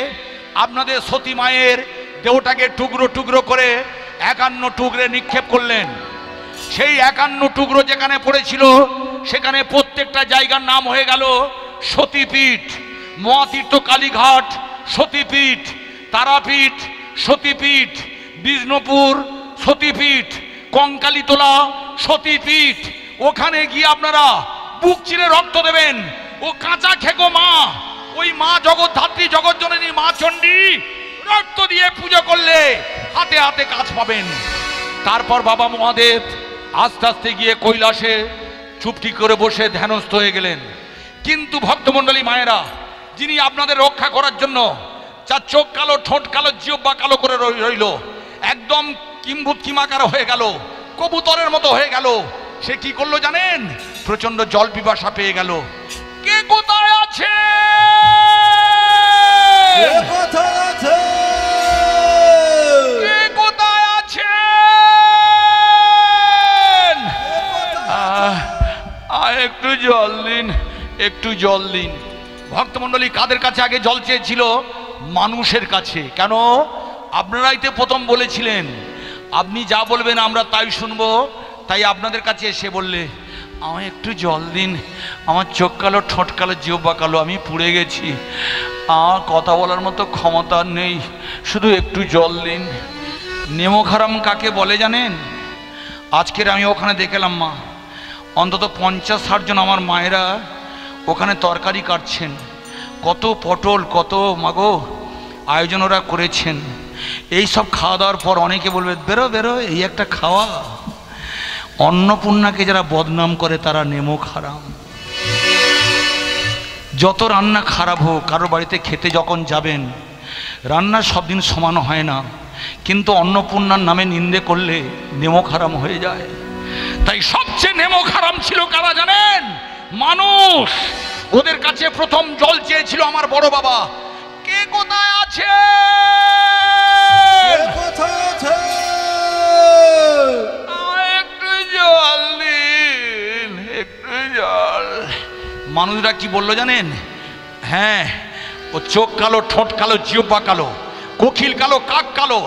[SPEAKER 1] আপনাদের সতী মায়ের দেহটাকে টুকরো টুকরো করে 51 টুকরে নিক্ষেপ করলেন। সেই 51 টুকরো যেখানে পড়েছিল সেখানে প্রত্যেকটা জায়গার নাম হয়ে গেল সতীপীঠ। মহাতীর্থ কালীঘাট সতীপীঠ, তারাপীঠ সতীপীঠ, বিষ্ণুপুর সতীপীঠ, কঙ্কালীতলা সতীপীঠ। ওখানে গিয়ে আপনারা বুক চিরে রক্ত দেবেন। ও কাঁচা খেকো মা, ওই মা জগদ্ধাত্রী জগজ্জননী মা চণ্ডী রক্ত দিয়ে পুজো করলে হাতে হাতে কাজ পাবেন। তারপর বাবা মহাদেব আস্তে আস্তে গিয়ে কৈলাসে চুপটি করে বসে ধ্যানস্থ হয়ে গেলেন। কিন্তু ভক্তমণ্ডলী মায়েরা, যিনি আপনাদের রক্ষা করার জন্য, যার চোখ কালো, ঠোঁট কালো, জিহ্বা কালো করে রইল, একদম কিম্ভূত কিমাকার হয়ে গেল, কবুতরের মতো হয়ে গেল, সে কি করলো জানেন? প্রচন্ড জল পিপাসা পেয়ে গেল। কে কোথায় আছে? কে কোথায় আছে? একটু জল দিন, একটু জল দিন। ভক্তমণ্ডলী কাদের কাছে আগে জল চেয়েছিল? মানুষের কাছে। কেন? আপনারাই তো প্রথম বলেছিলেন আপনি যা বলবেন আমরা তাই শুনবো। তাই আপনাদের কাছে এসে বললে, আমায় একটু জল দিন, আমার চোখ কালো, ঠোঁট কালো, জিহ্বা কালো, আমি পুড়ে গেছি, আমার কথা বলার মতো ক্ষমতা নেই, শুধু একটু জল দিন। নেমোখারাম কাকে বলে জানেন? আজকের আমি ওখানে দেখলাম মা, অন্তত 50-60 জন আমার মায়েরা ওখানে তরকারি কাটছেন। কত পটল, কত মাগো আয়োজন ওরা করেছেন। এই সব খাওয়া দাওয়ার পর অনেকে বলবে, বেরো বেরো, এই একটা খাওয়া। অন্নপূর্ণাকে যারা বদনাম করে তারা নেমোখারাম। যত রান্না খারাপ হোক, কারোর বাড়িতে খেতে যখন যাবেন, রান্না সব দিন সমান হয় না, কিন্তু অন্নপূর্ণার নামে নিন্দে করলে নেমোখারাম হয়ে যায়। তাই সবচেয়ে নেমো খারাম ছিল কারা জানেন? মানুষ। ওদের কাছে প্রথম জল চেয়েছিল আমার বড় বাবা। কে কোথায় আছে? একটু জল দিন, একটু জল। মানুষরা কি বললো জানেন? হ্যাঁ, ও চোখ কালো, ঠোঁট কালো, জিহ্বা কালো, কোকিল কালো, কাক কালো,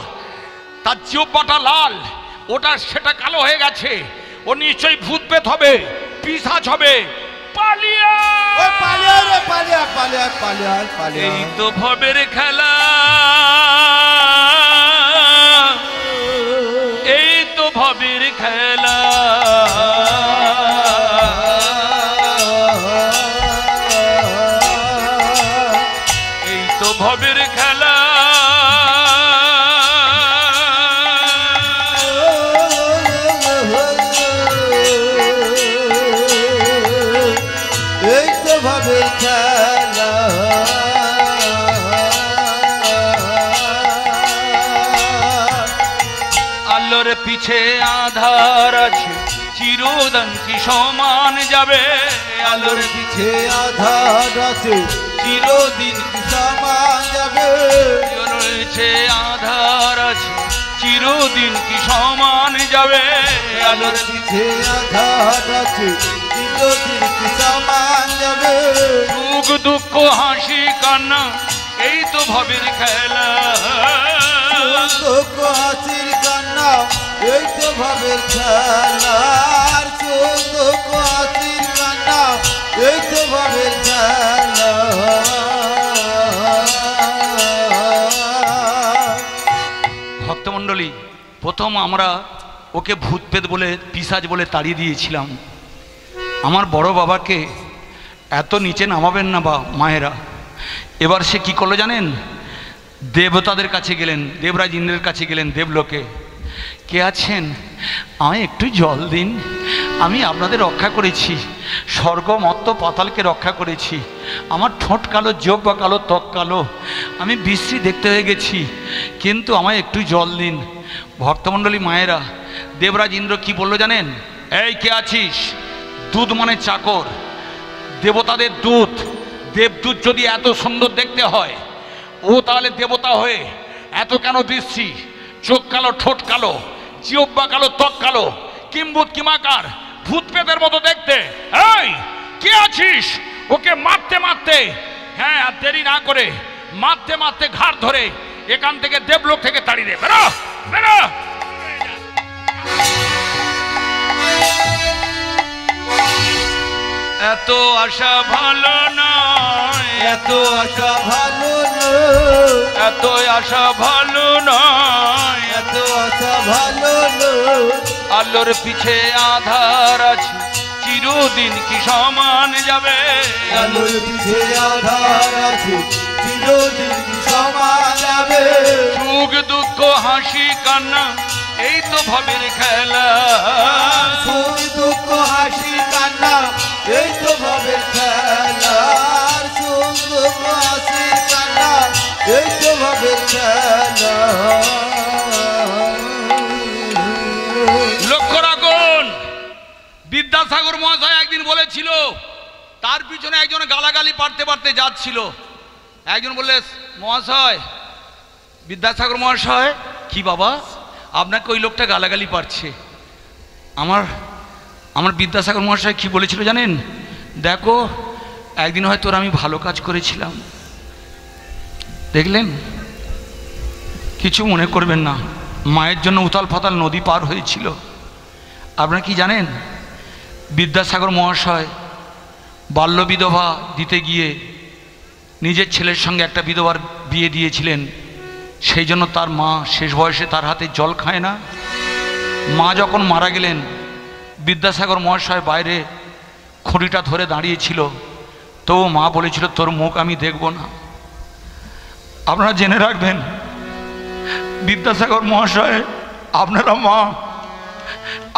[SPEAKER 1] তার জিহ্বাটা লাল, ওটা সেটা কালো হয়ে গেছে। ও নিশ্চয়ই ভূত পেত হবে, পিশাচ হবে। পালিয়া, এই তো ভবের খেলা, এই তো ভবের খেলা, এই তো ভবের খেলা। আলোর পিছে আধার আছে, চিরদিন কি সমান যাবে? আলোর
[SPEAKER 2] পিছে আধার আছে, চিরদিন কি সমান যাবে?
[SPEAKER 1] রয়েছে আধার আছে, চিরদিন কি সমান যাবে?
[SPEAKER 2] আলোর পিছে আধার আছে, চিরদিন কি সমান যাবে?
[SPEAKER 1] সুখ দুঃখ হাসি কান্না, এই তো ভবের খেলা।
[SPEAKER 2] দুঃখ হাসির কান্না, এই তো ভবের খেলা। সুখ দুঃখ হাসির কান্না, এই তো ভবের খেলা।
[SPEAKER 1] ভক্তমণ্ডলী, প্রথম আমরা ওকে ভূত পেত বলে, পিশাচ বলে তাড়িয়ে দিয়েছিলাম। আমার বড় বাবাকে এত নিচে নামাবেন না বা মায়েরা। এবার সে কি করলো জানেন? দেবতাদের কাছে গেলেন, দেবরাজ ইন্দ্রের কাছে গেলেন, দেবলোকে। কে আছেন? আমায় একটু জল দিন, আমি আপনাদের রক্ষা করেছি, স্বর্গ মর্ত পাতালকে রক্ষা করেছি। আমার ঠোঁট কালো, জিহ্বা কালো, ত্বক কালো, আমি বিশ্রী দেখতে হয়ে গেছি, কিন্তু আমায় একটু জল দিন। ভক্তমণ্ডলী মায়েরা, দেবরাজ ইন্দ্র কি বললো জানেন? এই কে আছিস? দুধ মানে চাকর, দেবতাদের দূত। দেবদূত যদি এত সুন্দর দেখতে হয়, ও তাহলে দেবতা হয়ে এত কেন বিশ্রী? চোখ কালো, ঠোঁট কালো, জিহ্বা কালো, ত্বক কালো, কিম্ভূত কিমাকার, ভূত পেতের মতো দেখতে। এই কে আছিস? ওকে মারতে মারতে, হ্যাঁ আর দেরি না করে মারতে মারতে ঘাড় ধরে এখান থেকে দেবলোক থেকে তাড়িয়ে দে। বেরো, বেরো। এত আশা ভালো নয়,
[SPEAKER 2] এত আশা ভালো নয়,
[SPEAKER 1] এত আশা ভালো নয়,
[SPEAKER 2] এত আশা ভালো নয়।
[SPEAKER 1] আলোর পিছে আধার আছে, চিরদিন কি সমান যাবে?
[SPEAKER 2] আলোর পিছে আধার আছে, চিরদিন কি সমান যাবে?
[SPEAKER 1] সুখ দুঃখ হাসি কান্না, এই তো ভবের খেলা।
[SPEAKER 2] সুখ দুঃখ হাসি কান্না, এই তো ভবের খেলা। সুখ দুঃখ হাসি কান্না, এই তো ভবের খেলা।
[SPEAKER 1] লক্ষ্য রাখুন, বিদ্যাসাগর মহাশয় একদিন বলেছিল, তার পিছনে একজন গালাগালি পারতে পারতে যাচ্ছিল। একজন বললে, মহাশয়, বিদ্যাসাগর মহাশয়, কি বাবা আপনাকে ওই লোকটা গালাগালি পারছে? আমার বিদ্যাসাগর মহাশয় কি বলেছিল জানেন? দেখো, একদিন হয়তো আমি ভালো কাজ করেছিলাম, দেখলেন? কিছু মনে করবেন না, মায়ের জন্য উথাল ফাতাল নদী পার হয়েছিল। আপনারা কি জানেন? বিদ্যাসাগর মহাশয় বাল্য বিধবা দিতে গিয়ে নিজের ছেলের সঙ্গে একটা বিধবার বিয়ে দিয়েছিলেন। সেই জন্য তার মা শেষ বয়সে তার হাতে জল খায় না। মা যখন মারা গেলেন, বিদ্যাসাগর মহাশয় বাইরে খড়িটা ধরে দাঁড়িয়েছিল, তো মা বলেছিল, তোর মুখ আমি দেখব না। আপনারা জেনে রাখবেন, বিদ্যাসাগর মহাশয় আপনারা মা,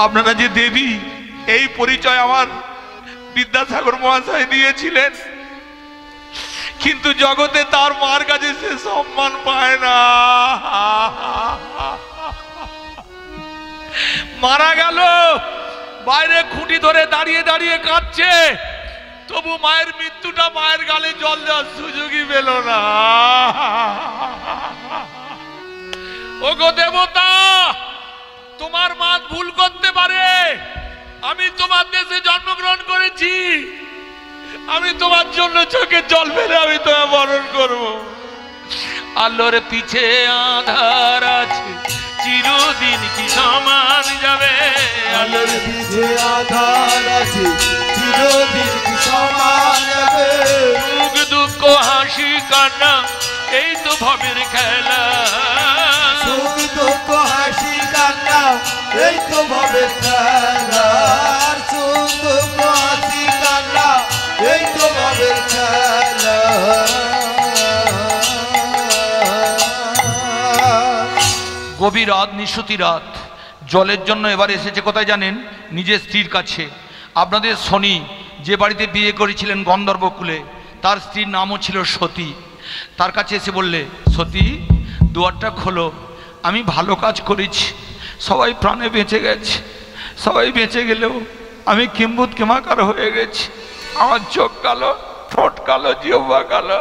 [SPEAKER 1] আপনারা যে দেবী, এই পরিচয় আমার বিদ্যাসাগর মহাশয় দিয়েছিলেন, কিন্তু জগতে তার মার কাছে সে সম্মান পায় না। মারা গেল, বাইরে খুঁটি ধরে দাঁড়িয়ে দাঁড়িয়ে কাঁদছে, তবু মায়ের মৃত্যুটা মায়ের গালে জল দেওয়ার সুযোগই পেল না। ওগো দেবতা, তোমার মা ভুল করতে পারে, আমি তোমার দেশে জন্মগ্রহণ করেছি, আমি তোমার জন্য চোখের জল ফেলে আমি তোমায় বরণ করবো। আলোর পিছে আধার আছে, চিরদিন কি সমান যাবে?
[SPEAKER 2] আলোর পিছে আধার আছে, চিরদিন কি সমান যাবে?
[SPEAKER 1] সুখ দুঃখ হাসি কান্না এই তো ভবের খেলা।
[SPEAKER 2] সুখ দুঃখ হাসি কান্না এই তো ভবের খেলা। সুখ দুঃখ হাসি কান্না এই তো ভবের খেলা।
[SPEAKER 1] গভীর রাত, নিশুতি রাত, জলের জন্য এবার এসেছে কোথায় জানেন? নিজের স্ত্রীর কাছে। আপনাদের শনি যে বাড়িতে বিয়ে করেছিলেন গন্ধর্বকুলে, তার স্ত্রীর নামও ছিল সতী। তার কাছে এসে বললে, সতী দুয়ারটা খোলো, আমি ভালো কাজ করেছি, সবাই প্রাণে বেঁচে গেছে, সবাই বেঁচে গেলেও আমি কিম্বুত কিমাকার হয়ে গেছি, আমার চোখ কালো, ঠোঁট কালো, জিহ্বা কালো,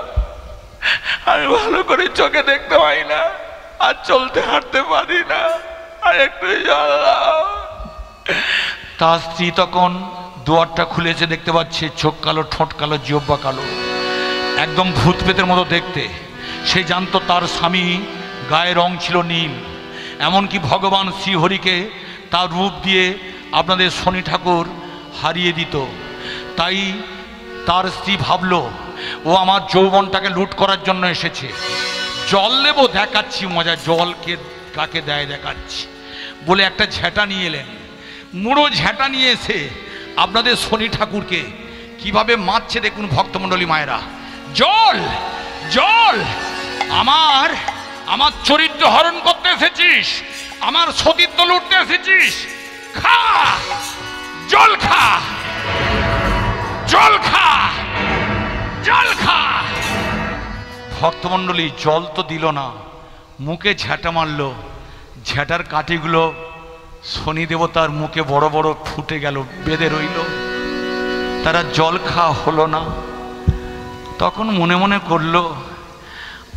[SPEAKER 1] আমি ভালো করে চোখে দেখতে পাই না, আর চলতে হাঁটতে পারি না, আর একটু জল দাও। তার স্ত্রী তখন দুয়ারটা খুলেছে, দেখতে পাচ্ছে চোখ কালো, ঠোঁট কালো, জিহ্বা কালো, একদম ভূত পেতের মতো দেখতে। সে জানতো তার স্বামী গায়ের রং ছিল নীল, এমনকি ভগবান শ্রীহরিকে তার রূপ দিয়ে আপনাদের শনি ঠাকুর হারিয়ে দিত। তাই তার স্ত্রী ভাবল, ও আমার যৌবনটাকে লুট করার জন্য এসেছে, জল নেব, দেখাচ্ছি মজা, জলকে কাকে দেয় দেখাচ্ছি বলে একটা ঝেঁটা নিয়ে এলেন। মুড়ো ঝেঁটা নিয়ে এসে আপনাদের শনি ঠাকুরকে কিভাবে মারছে দেখুন ভক্তমণ্ডলী মায়েরা। জল জল, আমার আমার চরিত্র হরণ করতে এসেছিস, আমার সতীত্ব লুটতে এসেছিস, খা জল, খা জল, খা জল, খা। ভক্তমণ্ডলী জল তো দিল না, মুখে ঝেঁটা মারল, ঝেঁটার কাঠিগুলো শনি দেবতার মুখে বড় বড় ফুটে গেল, বেঁধে রইল, তারা জল খাওয়া হলো না। তখন মনে মনে করল,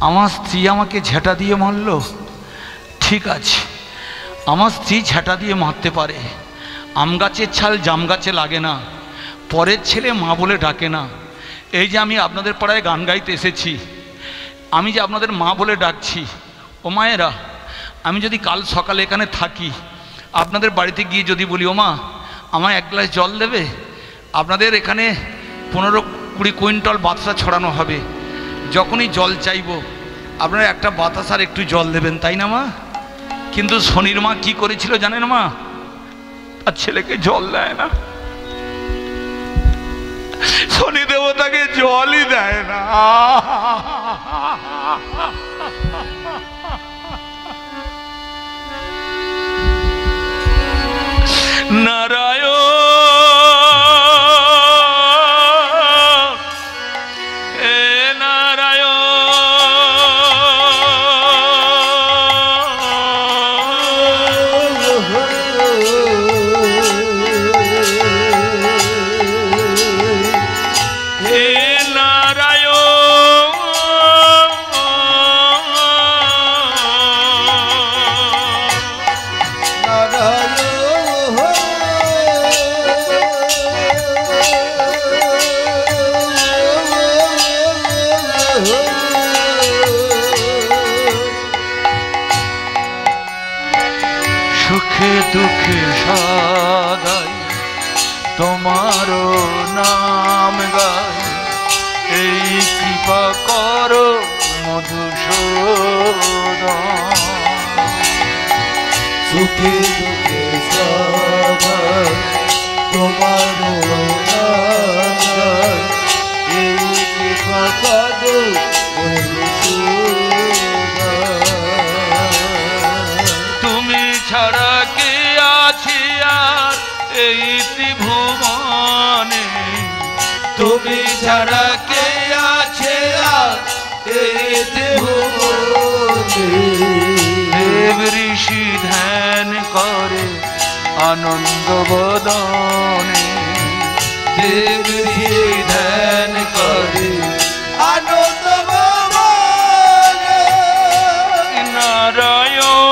[SPEAKER 1] আমার স্ত্রী আমাকে ঝেঁটা দিয়ে মারল, ঠিক আছে, আমার স্ত্রী ঝেঁটা দিয়ে মারতে পারে, আম গাছের ছাল জাম গাছে লাগে না, পরের ছেলে মা বলে ডাকে না। এই যে আমি আপনাদের পাড়ায় গান গাইতে এসেছি, আমি যে আপনাদের মা বলে ডাকছি, ও মায়েরা, আমি যদি কাল সকালে এখানে থাকি, আপনাদের বাড়িতে গিয়ে যদি বলি, ও মা আমায় এক গ্লাস জল দেবে, আপনাদের এখানে 15-20 কুইন্টাল বাতাসা ছড়ানো হবে, যখনই জল চাইব আপনারা একটা বাতাসার একটু জল দেবেন, তাই না মা? কিন্তু শনির মা কি করেছিল জানেন মা? তার ছেলেকে জল দেয় না, শনি দেবতাকে জলই দেয় না। নারায়ণ দুঃখে সদাই তোমারও নাম গাই, এই কৃপা করো মধুসূদন।
[SPEAKER 2] সুখে দুঃখে সদাই তোমারও নাম গাই, এই কৃপা করো
[SPEAKER 1] তুমি ছাড়া কে আছে আর এই ত্রিভুবনে,
[SPEAKER 2] তুমি ছাড়া কে আছে আর এই ত্রিভুবনে।
[SPEAKER 1] দেব ঋষি ধ্যান করে আনন্দ বদনে
[SPEAKER 2] দেবী ধ্যান করে আনন্দ ভবনে
[SPEAKER 1] নারায়ণ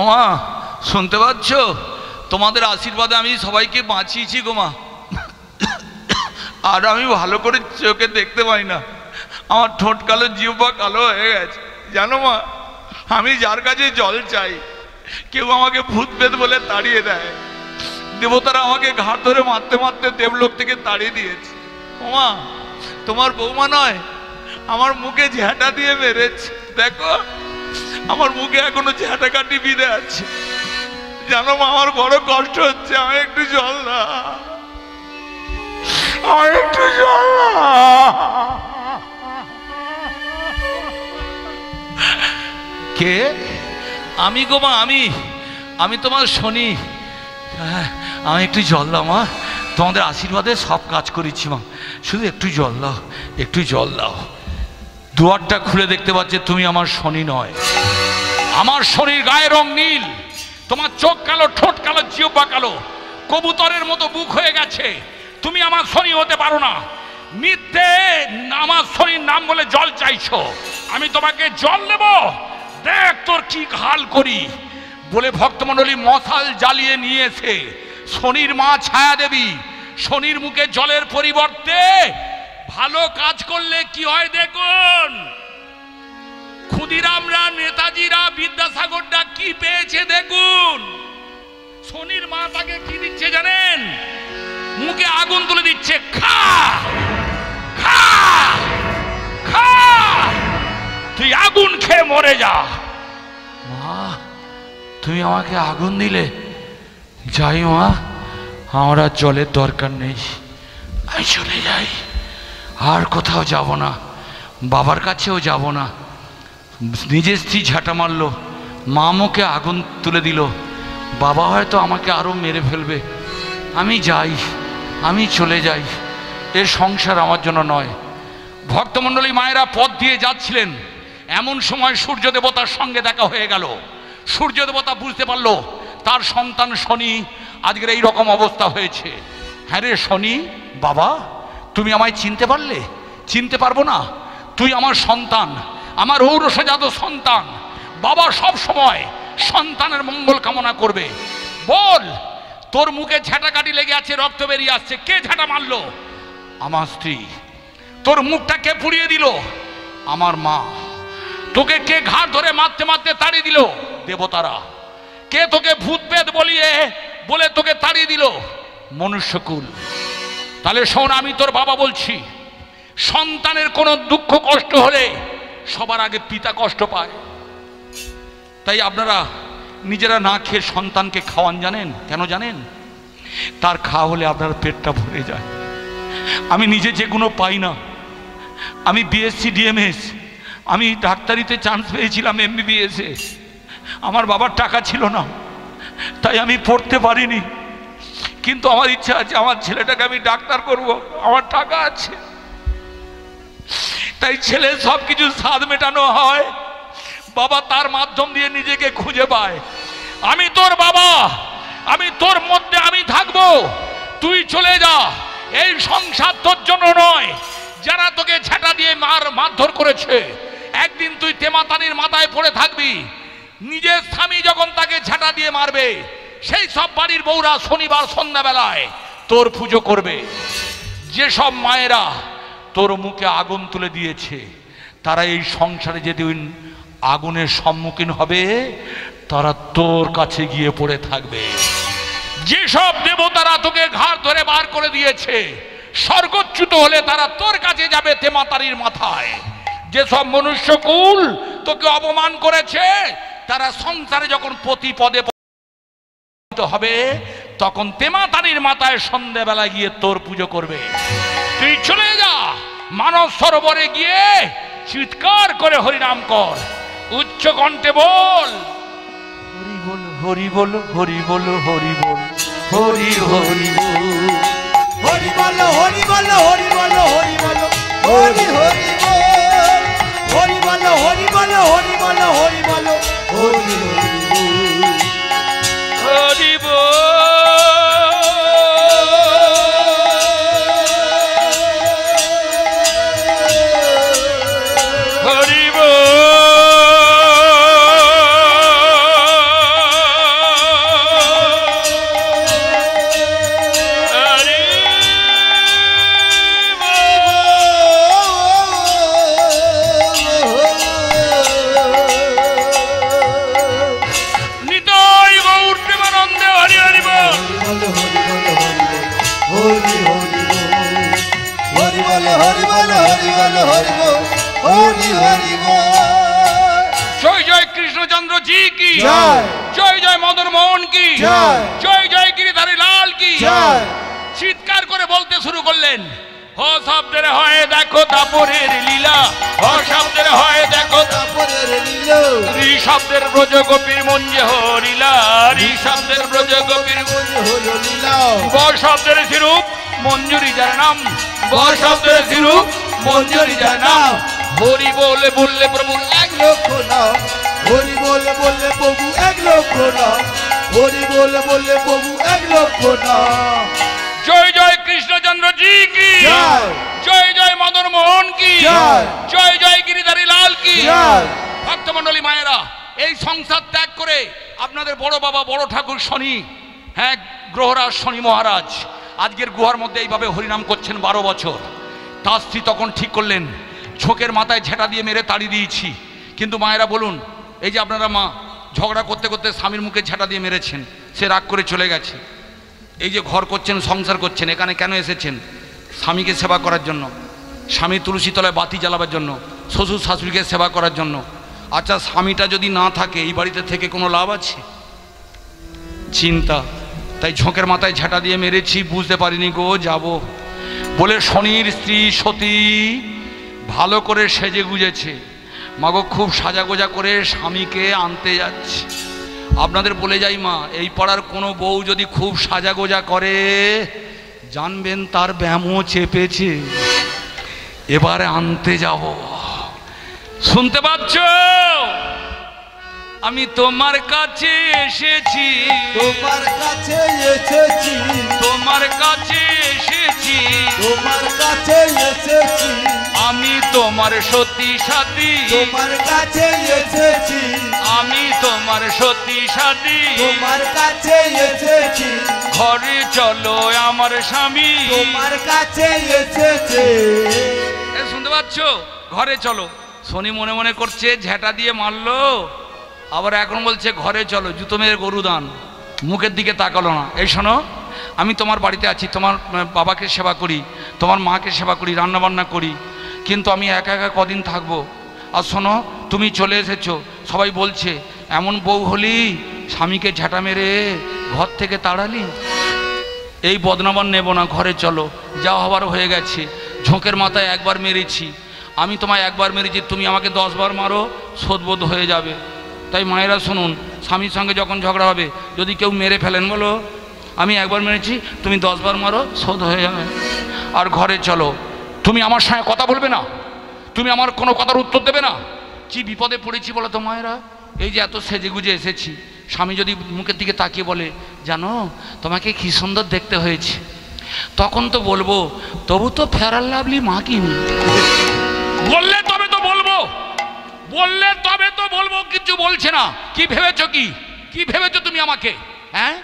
[SPEAKER 1] ওমা শুনতে পাচ্ছ? তোমাদের আশীর্বাদে আমি সবাইকে বাঁচিয়েছি গো মা। আর আমি ভালো করে চোখে দেখতে পাই না, আমার ঠোঁট কালো, জিহ্বা কালো হয়ে গেছে জানো মা। আমি যার কাছে জল চাই কেউ আমাকে ভূত পেত বলে তাড়িয়ে দেয়। দেবতারা আমাকে ঘাট ধরে মারতে মারতে দেবলোক থেকে তাড়িয়ে দিয়েছে। ওমা তোমার বৌমা নয়, আমার মুখে ঝ্যাঁটা দিয়ে মেরেছে। দেখো আমার মুখে এখনো ঝ্যাঁটা কাটি বিঁধে আছে জানো মা। আমার বড় কষ্ট হচ্ছে, আমি একটু জল না, আমার একটু জল না। কে? আমি গো মা, আমি তোমার শনি। আমি একটু জল দাও মা, তোমাদের আশীর্বাদে সব কাজ করেছি মা, শুধু একটু জল দাও, একটু জল দাও। দুয়ারটা খুলে দেখতে পাচ্ছে তুমি আমার শনি নয়। আমার শনির গায়ের রং নীল, তোমার চোখ কালো, ঠোঁট কালো, জিহ্বা কালো, কবুতরের মতো বুক হয়ে গেছে। তুমি আমার শনি হতে পারো না। মিথ্যে আমার শনির নাম বলে জল চাইছো। আমি তোমাকে জল দেব, দেখ তোর কি হাল করি। বলে ভক্তমণ্ডলী মশাল জ্বালিয়ে নিয়েছে। শনির মা ছায়া দেবী শনির মুখে জলের পরিবর্তে ভালো কাজ করলে কি হয় দেখুন। ক্ষুদিরামরা, নেতাজিরা, বিদ্যাসাগররা কি পেয়েছে দেখুন। শনির মা তাকে কি দিচ্ছে জানেন? মুখে আগুন তুলে দিচ্ছে। খা খা খা, তুই আগুন খেয়ে মরে যা। মা তুমি আমাকে আগুন দিলে, যাই মা, আমার আর জলের দরকার নেই, আমি চলে যাই, আর কোথাও যাব না, বাবার কাছেও যাব না। নিজের স্ত্রী ঝাঁটা মারলো, মা মুখে আগুন তুলে দিল, বাবা হয়তো আমাকে আরো মেরে ফেলবে। আমি যাই, আমি চলে যাই, এর সংসার আমার জন্য নয়। ভক্তমণ্ডলী মায়েরা পথ দিয়ে যাচ্ছিলেন, এমন সময় সূর্য দেবতার সঙ্গে দেখা হয়ে গেল। সূর্য দেবতা বুঝতে পারলো তার সন্তান শনি আজকের এই রকম অবস্থা হয়েছে। হ্যাঁ রে শনি, বাবা তুমি আমায় চিনতে পারলে? চিনতে পারবো না, তুই আমার সন্তান, আমার ঔরসজাত সন্তান। বাবা সব সময় সন্তানের মঙ্গল কামনা করবে। বল, তোর মুখে ঝাঁটাকাটি লেগে আছে, রক্ত বেরিয়ে আসছে, কে ঝাঁটা মারলো? আমার স্ত্রী। তোর মুখটা কে পুড়িয়ে দিল? আমার মা। তোকে কে ঘাট ধরে মারতে মারতে তাড়িয়ে দিল? দেবতারা। কে তোকে ভূত পেত বলে তোকে তাড়িয়ে দিল? মনুষ্যকুল। তাহলে শোন, আমি তোর বাবা বলছি, সন্তানের কোনো দুঃখ কষ্ট হলে সবার আগে পিতা কষ্ট পায়। তাই আপনারা নিজেরা না খেয়ে সন্তানকে খাওয়ান, জানেন কেন? জানেন তার খাওয়া হলে আপনার পেটটা ভরে যায়। আমি নিজে যেগুলো পাই না, আমি বিএসসি ডিএমএস, আমি ডাক্তারিতে চান্স পেয়েছিলাম এমবিবিএসে। আমার বাবার টাকা ছিল না, তাই আমি পড়তে পারিনি, কিন্তু আমার ইচ্ছা আছে আমার ছেলেটাকে আমি ডাক্তার করব, আমার টাকা আছে। তাই ছেলে সব কিছু স্বাদ মেটানো হয়, বাবা তার মাধ্যম দিয়ে নিজেকে খুঁজে পায়। আমি তোর বাবা, আমি তোর মধ্যে আমি থাকবো, তুই চলে যা। এই সংসার তোর জন্য নয়। যারা তোকে ঝাঁটা দিয়ে মারধর করেছে, একদিন তুই তেমাতানির মাথায় পড়ে থাকবি। নিজের স্বামী যখন তাকে ঝাঁটা দিয়ে মারবে, সেই সব বাড়ির বউরা শনিবার সন্ধ্যাবেলায় তোর পুজো করবে। যেসব মায়েরা তোর মুখে আগুন তুলে দিয়েছে, তারা এই সংসারে যেদিন আগুনের সম্মুখীন হবে, তারা তোর কাছে গিয়ে পড়ে থাকবে। যেসব দেবতারা তোকে ঘাড় ধরে বার করে দিয়েছে, স্বর্গচ্যুত হলে তারা তোর কাছে যাবে তেমাতারির মাথায়। যেসব মনুষ্যকুল তোকে অপমান করেছে, তারা সংসারে যখন প্রতি পদে হবে তখন তেমাতারির মাথায় সন্ধ্যাবেলা গিয়ে তোর পুজো করবে। তুই চলে যা, মানস সরোবরে গিয়ে চিৎকার করে হরিনাম কর, উচ্চ কণ্ঠে বল হরি বল হরি বল হরি বল হরি হরি বল
[SPEAKER 2] হরি বল হরি বল হরি বল হরি বল হরি হরি বল হরি বল হরি বল হরি বল হরি বল হরি হরি
[SPEAKER 1] হরি বল হরি জয় জয় কৃষ্ণচন্দ্র জি কি
[SPEAKER 2] জয়।
[SPEAKER 1] জয় জয় মদন মোহন কি
[SPEAKER 2] জয়।
[SPEAKER 1] জয় জয় গিরিধারী লাল কি
[SPEAKER 2] জয়।
[SPEAKER 1] চিৎকার করে বলতে শুরু করলেন, হ শব্দের হয় দেখো দাপরের লীলা, হ শব্দের হয় দেখো
[SPEAKER 2] তারপরের লীল
[SPEAKER 1] ঋ শব্দের ব্রজ গোপীর মঞ্জে হরিলা, ঋ শব্দের ব্রজ গোপীর
[SPEAKER 2] হলো লীলা
[SPEAKER 1] ব শব্দের সিরূপ মঞ্জুরি যার নাম, ব শব্দের সিরূপ মঞ্জুরি যার নাম। হরি বলে বললে প্রভু এক
[SPEAKER 2] লক্ষ নাম হরি বলে বললে প্রভু এক লক্ষ নাম হরি বলে বললে প্রভু এক লক্ষ নাম
[SPEAKER 1] জয় জয় কৃষ্ণচন্দ্র জি কি
[SPEAKER 2] জয়।
[SPEAKER 1] জয় জয় মদন মোহন কি
[SPEAKER 2] জয়।
[SPEAKER 1] জয় জয় গিরিধারী লাল কি
[SPEAKER 2] জয়।
[SPEAKER 1] ভক্তমণ্ডলী মায়েরা, এই সংসার ত্যাগ করে আপনাদের বড় বাবা বড় ঠাকুর শনি, হ্যাঁ গ্রহরাজ শনি মহারাজ আজকের গুহার মধ্যে এইভাবে হরিনাম করছেন 12 বছর। তার স্ত্রী তখন ঠিক করলেন ঝোঁকের মাথায় ঝেঁটা দিয়ে মেরে তাড়ি দিয়েছি, কিন্তু মায়েরা বলুন, এই যে আপনারা মা ঝগড়া করতে করতে স্বামীর মুখে ঝেঁটা দিয়ে মেরেছেন, সে রাগ করে চলে গেছে। এই যে ঘর করছেন সংসার করছেন, এখানে কেন এসেছেন? স্বামীকে সেবা করার জন্য, স্বামী তুলসী তলায় বাতি জ্বালাবার জন্য, শ্বশুর শাশুড়িকে সেবা করার জন্য। আচ্ছা স্বামীটা যদি না থাকে এই বাড়িতে থেকে কোনো লাভ আছে? চিন্তা। তাই ঝোঁকের মাথায় ঝাঁটা দিয়ে মেরেছি, বুঝতে পারিনি গো যাব বলে শনির স্ত্রী সতী ভালো করে সেজে গুজেছে, মাগো খুব সাজাগোজা করে স্বামীকে আনতে যাচ্ছে। আপনাদের বলে যাই মা, এই পাড়ার কোনো বউ যদি খুব সাজাগোজা করে জানবেন তার ব্যামো চেপেছে, এবারে আনতে যাব। শুনতে পাচ্ছ? আমি তোমার কাছে এসেছি,
[SPEAKER 2] তোমার কাছে এসেছি
[SPEAKER 1] তোমার কাছে এসেছি,
[SPEAKER 2] তোমার কাছে এসেছি
[SPEAKER 1] আমি তোমার সতী সাথী,
[SPEAKER 2] তোমার কাছে এসেছি
[SPEAKER 1] আমি তোমার সতী সাথী।
[SPEAKER 2] তোমার কাছে এসেছি
[SPEAKER 1] ঘরে চলো আমার স্বামী,
[SPEAKER 2] তোমার কাছে এসেছে
[SPEAKER 1] শুনতে পাচ্ছ? ঘরে চলো। শনি মনে মনে করছে ঝেঁটা দিয়ে মারলো, আবার এখন বলছে ঘরে চলো, জুতো মেরে গরু দান, মুখের দিকে তাকালো না। এই শোনো, আমি তোমার বাড়িতে আছি, তোমার বাবাকে সেবা করি, তোমার মাকে সেবা করি, রান্নাবান্না করি, কিন্তু আমি একা একা কদিন থাকবো। আর শোনো, তুমি চলে এসেছো, সবাই বলছে এমন বউ হলি স্বামীকে ঝাঁটা মেরে ঘর থেকে তাড়ালি, এই বদনাম নেব না, ঘরে চলো। যা হবার হয়ে গেছে, ঝোঁকের মাথায় একবার মেরেছি, আমি তোমায় একবার মেরেছি, তুমি আমাকে 10 বার মারো, শোধবোধ হয়ে যাবে। তাই মায়েরা শুনুন, স্বামীর সঙ্গে যখন ঝগড়া হবে যদি কেউ মেরে ফেলেন, বলো আমি একবার মেরেছি, তুমি 10 বার মারো, শোধ হয়ে যাবে। আর ঘরে চলো, তুমি আমার সঙ্গে কথা বলবে না, তুমি আমার কোনো কথার উত্তর দেবে না। কি বিপদে পড়েছি বলো তো মায়েরা, এই যে এত সেজে গুজে এসেছি, স্বামী যদি মুখের দিকে তাকিয়ে বলে জানো তোমাকে কি সুন্দর দেখতে হয়েছে, তখন তো বলবো তবু তো ফেয়ার লাভলি মা কিনি, বললে তবে তো বলবো, বললে তবে তো বলবো, কিছু বলছে না। কি ভেবেছো? কি ভেবেছো তুমি আমাকে? হ্যাঁ,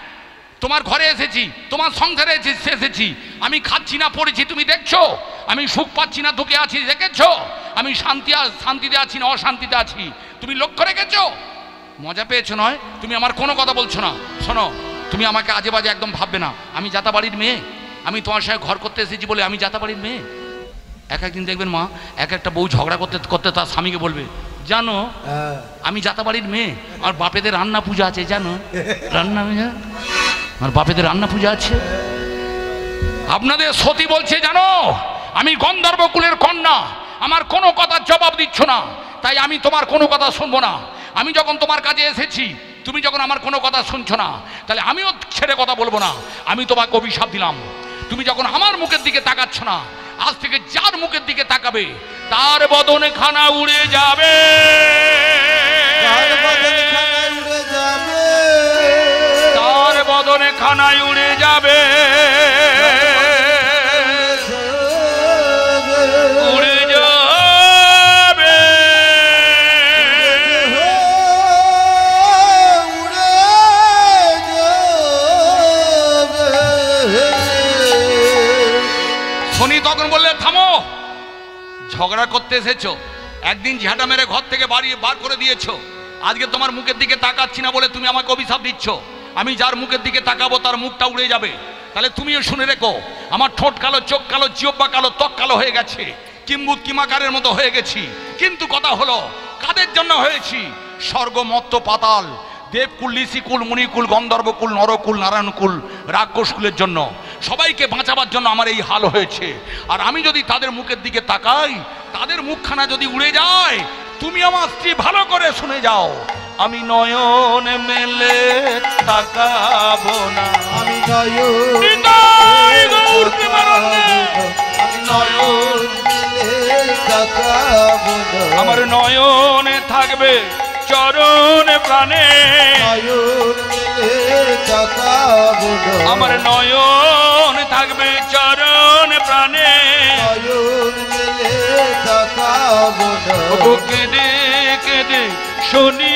[SPEAKER 1] তোমার ঘরে এসেছি, তোমার সংসারে এসেছি, আমি খাচ্ছি না পড়েছি তুমি দেখছো, আমি সুখ পাচ্ছি না দুঃখে আছি দেখেছো, আমি শান্তিতে আছি না অশান্তিতে আছি তুমি লক্ষ্য রেখেছো? মজা পেয়েছো নয়? তুমি আমার কোনো কথা বলছো না। শোনো, তুমি আমাকে আজে বাজে একদম ভাববে না, আমি জাতা বাড়ির মেয়ে, আমি তোমার সঙ্গে ঘর করতে এসেছি বলে আমি জাতা বাড়ির মেয়ে। এক একদিন দেখবেন মা, এক একটা বউ ঝগড়া করতে করতে তার স্বামীকে বলবে জানো আমি যাতাবাড়ির মেয়ে, আর বাপেদের রান্না পূজা আছে জানো, রান্না আমার বাপেদের রান্না পূজা আছে। আপনাদের সতী বলছে জানো আমি গন্ধর্ব কুলের কন্যা, আমার কোনো কথার জবাব দিচ্ছ না, তাই আমি তোমার কোনো কথা শুনবো না। আমি যখন তোমার কাছে এসেছি, তুমি যখন আমার কোনো কথা শুনছো না, তাহলে আমিও ছেড়ে কথা বলবো না। আমি তোমাকে অভিশাপ দিলাম, তুমি যখন আমার মুখের দিকে তাকাচ্ছ না, আজ থেকে যার মুখের দিকে তাকাবে তার বদনে খানা উড়ে যাবে,
[SPEAKER 2] তার বদনে খানায় উড়ে যাবে,
[SPEAKER 1] তার বদনে খানায় উড়ে যাবে, উড়ে যাবে,
[SPEAKER 2] উড়ে যাবে।
[SPEAKER 1] শনি তখন বললে থামো, ঝগড়া করতে এসেছো, একদিন ঝাঁটা মেরে ঘর থেকে বার করে দিয়েছো, আজকে তোমার মুখের দিকে তাকাচ্ছি না বলে তুমি আমাকে অভিশাপ দিচ্ছ। আমি যার মুখের দিকে তাকাবো তার মুখটা উড়ে যাবে। তাহলে তুমিও শুনে রেখো, আমার ঠোঁট কালো, চোখ কালো, জিহ্বা কালো, ত্বক কালো হয়ে গেছে, কিম্বুত কিমাকারের মতো হয়ে গেছি, কিন্তু কথা হলো কাদের জন্য হয়েছি? স্বর্গ মর্ত্য পাতাল, দেবকুল, ঋষিকুল, মুনিকুল, গন্ধর্বকুল, নরকুল, নারায়ণকুল, রাক্ষসকুলের জন্য, সবাইকে বাঁচাবার জন্য আমার এই হাল হয়েছে। আর আমি যদি তাদের মুখের দিকে তাকাই, তাদের মুখখানা যদি উড়ে যায়, তুমি আমার স্ত্রী ভালো করে শুনে যাও, আমি নয়ন মেলে তাকাবো না,
[SPEAKER 2] আমি নয়ন
[SPEAKER 1] নিতাই গৌর প্রেমানন্দে,
[SPEAKER 2] আমি নয়ন মেলে তাকাবো না,
[SPEAKER 1] আমার নয়নে থাকবে চরণ প্রাণে,
[SPEAKER 2] নয়ন মেলে তাকাবো না,
[SPEAKER 1] আমার নয়ন থাকবে চরণ প্রাণে,
[SPEAKER 2] নয়ন মেলে তাকাবো না,
[SPEAKER 1] ও কেঁদে কেঁদে শুনি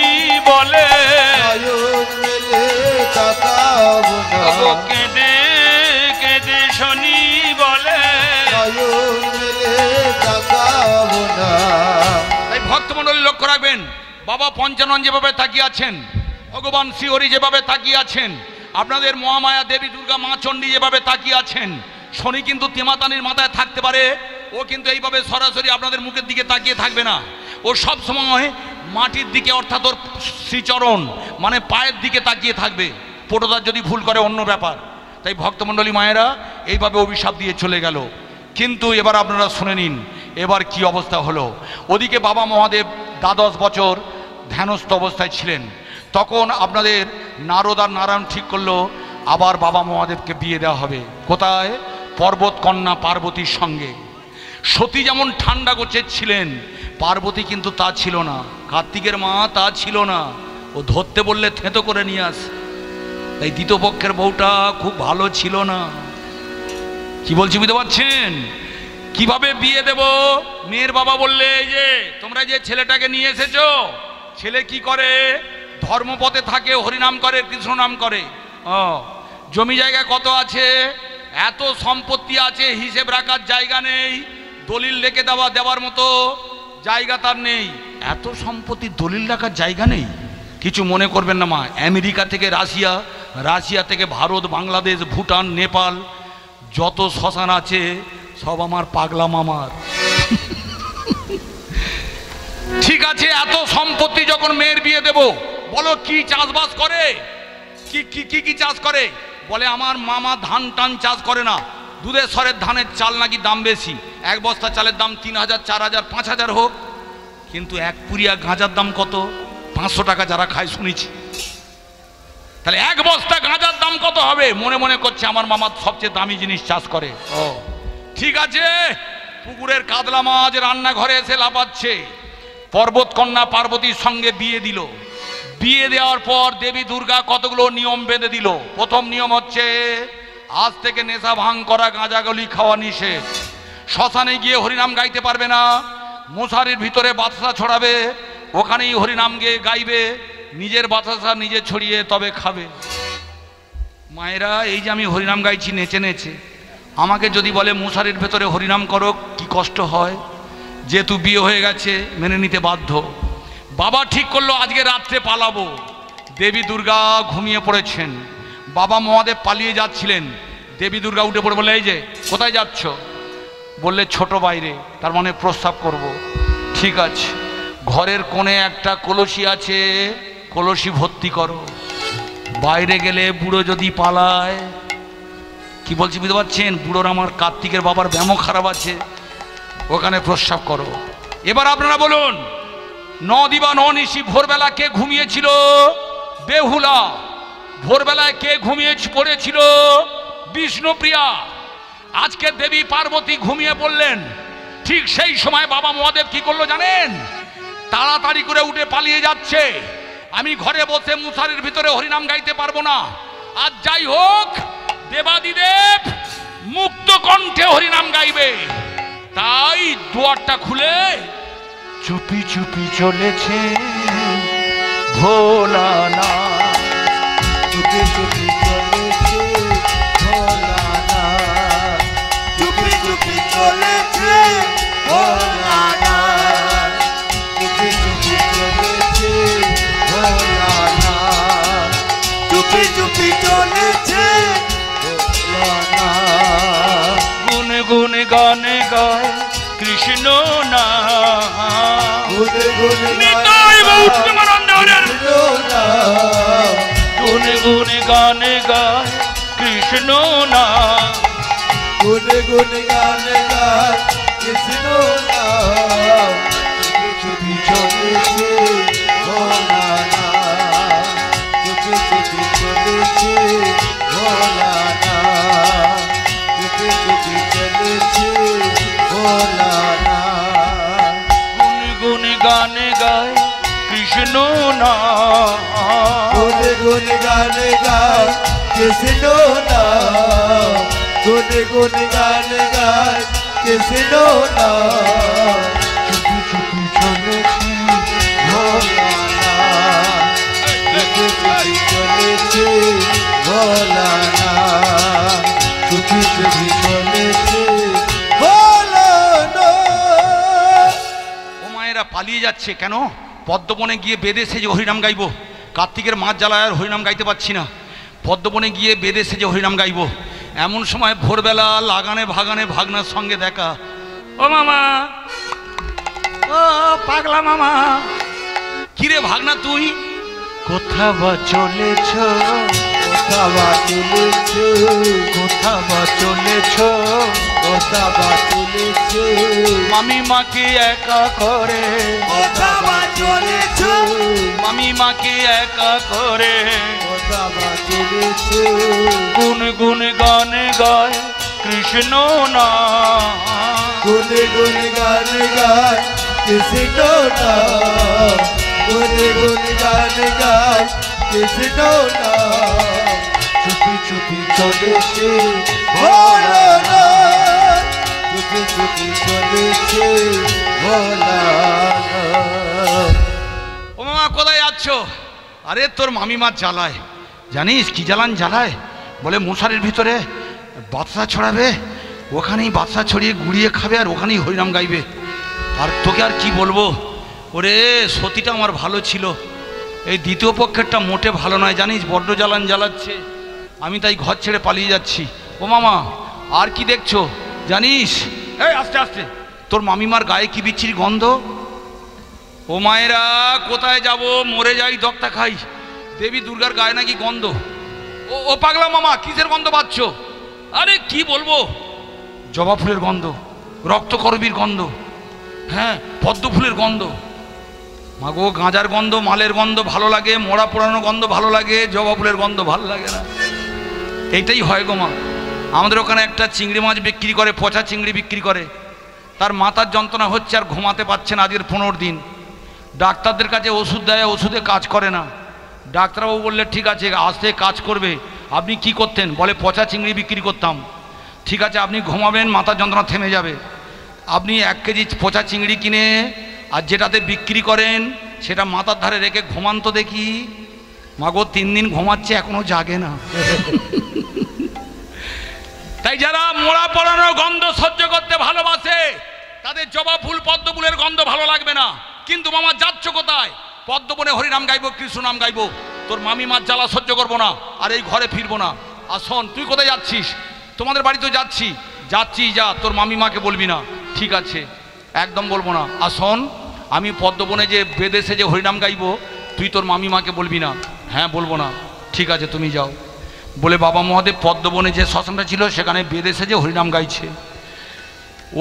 [SPEAKER 1] বলে,
[SPEAKER 2] নয়ন মেলে তাকাবো না,
[SPEAKER 1] ও কেঁদে কেঁদে শুনি বলে।
[SPEAKER 2] নয়ন মেলে তাকাবো না।
[SPEAKER 1] তাই ভক্তমণ্ডলী লক্ষ্য রাখবেন, বাবা পঞ্চানন যেভাবে তাকিয়ে আছেন, ভগবান শ্রীহরি যেভাবে তাকিয়ে আছেন, আপনাদের মহামায়া দেবী দুর্গা মা চণ্ডী যেভাবে তাকিয়ে আছেন, শনি কিন্তু তেমাতানির মাথায় থাকতে পারে, ও কিন্তু এইভাবে সরাসরি আপনাদের মুখের দিকে তাকিয়ে থাকবে না, ও সব সময় মাটির দিকে, অর্থাৎ ওর শ্রীচরণ মানে পায়ের দিকে তাকিয়ে থাকবে। পটদার যদি ভুল করে অন্য ব্যাপার। তাই ভক্তমণ্ডলী মায়েরা এইভাবে অভিশাপ দিয়ে চলে গেল। কিন্তু এবার আপনারা শুনে নিন এবার কি অবস্থা হলো। ওদিকে বাবা মহাদেব 12 বছর ধ্যানস্থ অবস্থায় ছিলেন, তখন আপনাদের নারদ আর নারায়ণ ঠিক করলো আবার বাবা মহাদেবকে বিয়ে দেওয়া হবে। কোথায়? পর্বত কন্যা পার্বতীর সঙ্গে। সতী যেমন ঠান্ডা গোছের ছিলেন, পার্বতী কিন্তু তা ছিল না, কার্তিকের মা তা ছিল না, ও ধরতে বললে থেঁতো করে নিয়ে আস। তাই দ্বিতীয় পক্ষের বউটা খুব ভালো ছিল না। কি বলছি বুঝতে পারছেন? কিভাবে বিয়ে দেব? মেয়ের বাবা বললে এই যে তোমরা যে ছেলেটাকে নিয়ে এসেছো, ছেলে কি করে? ধর্মপথে থাকে, হরিনাম করে, কৃষ্ণ নাম করে। জমি জায়গা কত আছে? এত সম্পত্তি আছে, হিসেব রাখার জায়গা নেই, দলিল রেখে দেওয়ার মতো জায়গা তার নেই। এত সম্পত্তি, দলিল রাখার জায়গা নেই? কিছু মনে করবেন না মা, আমেরিকা থেকে রাশিয়া, রাশিয়া থেকে ভারত, বাংলাদেশ, ভুটান, নেপাল, যত শ্মশান আছে সব আমার পাগলা মামার। ঠিক আছে, এত সম্পত্তি যখন মেয়ের বিয়ে দেব, বলো কি চাষবাস করে? কি চাষ করে? বলে আমার মামা ধান টান চাষ করে না, দুধের সরের ধানের চাল নাকি দাম বেশি, এক বস্তা চালের দাম 3000, 4000, 5000 হোক, কিন্তু এক পুরিয়া গাঁজার দাম কত? 500 টাকা যারা খায় শুনেছি। তাহলে এক বস্তা গাঁজার দাম কত হবে? মনে মনে করছে আমার মামা সবচেয়ে দামি জিনিস চাষ করে। ও ঠিক আছে, পুকুরের কাতলা মাছ রান্নাঘরে এসে লাফাচ্ছে। পর্বত কন্যা পার্বতীর সঙ্গে বিয়ে দিল। বিয়ে দেওয়ার পর দেবী দুর্গা কতগুলো নিয়ম বেঁধে দিল। প্রথম নিয়ম হচ্ছে আজ থেকে নেশা ভাঙ করা, গাঁজাগুলি খাওয়া নিষেধ। শ্মশানে গিয়ে হরিনাম গাইতে পারবে না, মশারির ভিতরে বাতাসা ছড়াবে, ওখানেই হরিনাম গিয়ে গাইবে, নিজের বাতাসা নিজে ছড়িয়ে তবে খাবে। মায়েরা, এই যে আমি হরিনাম গাইছি নেচে নেচে, আমাকে যদি বলে মশারির ভেতরে হরিনাম করো, কি কষ্ট হয়। যেহেতু বিয়ে হয়ে গেছে মেনে নিতে বাধ্য। বাবা ঠিক করলো আজকে রাত্রে পালাবো। দেবী দুর্গা ঘুমিয়ে পড়েছেন, বাবা মহাদেব পালিয়ে যাচ্ছিলেন। দেবী দুর্গা উঠে পড়ে বলে এই যে কোথায় যাচ্ছ? বললে ছোট বাইরে, তার মানে প্রস্রাব করব। ঠিক আছে, ঘরের কোণে একটা কলসি আছে, কলসি ভর্তি করো। বাইরে গেলে বুড়ো যদি পালায়, কি বলছি বুঝতে পারছেন? বুড়োর আমার কার্তিকের বাবার ব্যামো খারাপ আছে, ওখানে প্রস্রাব করো। এবার আপনারা বলুন, নদিবা ননিশি ভোরবেলা কে ঘুমিয়েছিল? বেহুলা। ভোরবেলায় কে ঘুমিয়ে পড়েছিল? বিষ্ণুপ্রিয়া। আজকে দেবী পার্বতী ঘুমিয়ে পড়লেন, ঠিক সেই সময় বাবা মহাদেব কি করলো জানেন? তাড়াতাড়ি করে উঠে পালিয়ে যাচ্ছে। আমি ঘরে বসে মুসারির ভিতরে হরিনাম গাইতে পারবো না। আর যাই হোক, দেবাদিদেব মুক্ত কণ্ঠে হরিনাম গাইবে, তাই দুয়ারটা খুলে চুপি চুপি চলেছে ভোলানা।
[SPEAKER 2] চুপি চুপি চলেছে ভোলানা, চুপি চুপি চলেছে ভোলানা, চুপি চুপি চলেছে ভোলানা, চুপি চুপি চলেছে ভোলানা।
[SPEAKER 1] গুন গুন গানে গায় কৃষ্ণ না,
[SPEAKER 2] গুন গুন
[SPEAKER 1] নিতাই গৌতমানন্দ হরের। গুন গুন গানে গায় কৃষ্ণ না,
[SPEAKER 2] গুন গুন গানে গায় কৃষ্ণ নাম। চুপি চুপি চলেছে ভোলানা, চুপি চুপি চলেছে ভোলানা, চুপি চুপি চলেছে ভোলানা।
[SPEAKER 1] গুন গুন গানে গায় কৃষ্ণ না,
[SPEAKER 2] গুন গুন গানে গায় কৃষ্ণ নাম, গুন গুন গানে গায় কৃষ্ণ নাম। চুপি চুপি চলেছে ভোলানা, চুপি চুপি চলেছে ভোলানা, চুপি চুপি চলেছে ভোলানা।
[SPEAKER 1] ও মায়েরা পালিয়ে যাচ্ছে কেন? পদ্মবনে গিয়ে বেদে সেজে হরিনাম গাইবো। কার্তিকের মাছ জ্বালায় আর হরিনাম গাইতে পারছি না। পদ্মবনে গিয়ে বেদে সেজে হরিনাম গাইবো। এমন সময় ভোরবেলা লাগানে ভাগানে ভাগনার সঙ্গে দেখা। ও মামা, ও পাগলা মামা। কিরে ভাগনা তুই? কোথা বা চলেছ?
[SPEAKER 2] কোথা বা চলেছ?
[SPEAKER 1] কোথা বা চলেছ?
[SPEAKER 2] কোথা বা চলেছ?
[SPEAKER 1] মামি মাকে একা করে।
[SPEAKER 2] কোথা বা চলেছ?
[SPEAKER 1] মামি মাকে একা করে।
[SPEAKER 2] কোথা বা চলেছ?
[SPEAKER 1] গুন গুন গানে গায় কৃষ্ণ না,
[SPEAKER 2] গুন গুন গানে গায় কৃষ্ণ নাম, গুন গুন গানে গায় কৃষ্ণ নাম। চুপি চুপি চলেছে ভোলানা, চুপি চুপি চলেছে ভোলানা।
[SPEAKER 1] ও মামা কোথায় যাচ্ছ? আরে তোর মামি মাছ জ্বালায়, জানিস কি জ্বালান জ্বালায়? বলে মশারির ভিতরে বাদশা ছড়াবে, ওখানেই বাদশা ছড়িয়ে গুড়িয়ে খাবে আর ওখানেই হরিনাম গাইবে। আর তোকে আর কি বলবো, ওরে সতীটা আমার ভালো ছিল, এই দ্বিতীয় পক্ষেরটা মোটে ভালো নয়, জানিস বড্ড জ্বালান জ্বালাচ্ছে। আমি তাই ঘর ছেড়ে পালিয়ে যাচ্ছি। ও মামা আর কি দেখছো জানিস? এই আস্তে আস্তে, তোর মামিমার গায়ে কি বিচ্ছিরি গন্ধ। ও মায়েরা কোথায় যাব, মরে যাই দক্তা খাই, দেবী দুর্গার গায়ে নাকি গন্ধ। ও পাগলা মামা কিসের গন্ধ পাচ্ছ? আরে কি বলবো, জবা ফুলের গন্ধ, রক্তকরবীর গন্ধ, হ্যাঁ পদ্ম ফুলের গন্ধ। মাগো গাঁজার গন্ধ, মালের গন্ধ ভালো লাগে, মোড়া পোড়ানো গন্ধ ভালো লাগে, জবা ফুলের গন্ধ ভালো লাগে না। এইটাই হয় গো মা। আমাদের ওখানে একটা চিংড়ি মাছ বিক্রি করে, পচা চিংড়ি বিক্রি করে, তার মাথার যন্ত্রণা হচ্ছে আর ঘুমাতে পারছে না আজকের 15 দিন। ডাক্তারদের কাছে ওষুধ দেয়, ওষুধে কাজ করে না। ডাক্তারবাবু বললে ঠিক আছে আস্তে কাজ করবে। আপনি কি করতেন? বলে পচা চিংড়ি বিক্রি করতাম। ঠিক আছে আপনি ঘুমাবেন, মাথার যন্ত্রণা থেমে যাবে। আপনি 1 কেজি পচা চিংড়ি কিনে আর যেটাতে বিক্রি করেন সেটা মাথার ধারে রেখে ঘুমান তো দেখি। মাগো 3 দিন ঘুমাচ্ছে এখনো জাগে না। তাই যারা মোড়া পড়ানো গন্ধ সহ্য করতে ভালোবাসে তাদের জবা ফুল পদ্ম ফুলের গন্ধ ভালো লাগবে না। কিন্তু মামা যাচ্ছ কোথায়? পদ্মবনে হরিনাম গাইবো, কৃষ্ণ নাম গাইবো, তোর মামি মাছ জ্বালা সহ্য করবো না, আর এই ঘরে ফিরবো না। আর শোন, তুই কোথায় যাচ্ছিস? তোমাদের বাড়ি তো যাচ্ছি। যাচ্ছি যা, তোর মামি মাকে বলবি না। ঠিক আছে একদম বলবো না। আর শোন, আমি পদ্মবনে যে বেদেশে যে হরিনাম গাইব তুই তোর মামিমাকে বলবি না। হ্যাঁ বলবো না, ঠিক আছে তুমি যাও। বলে বাবা মহাদেব পদ্মবনে যে শ্মশানটা ছিল সেখানে বেদেশে যে হরিনাম গাইছে।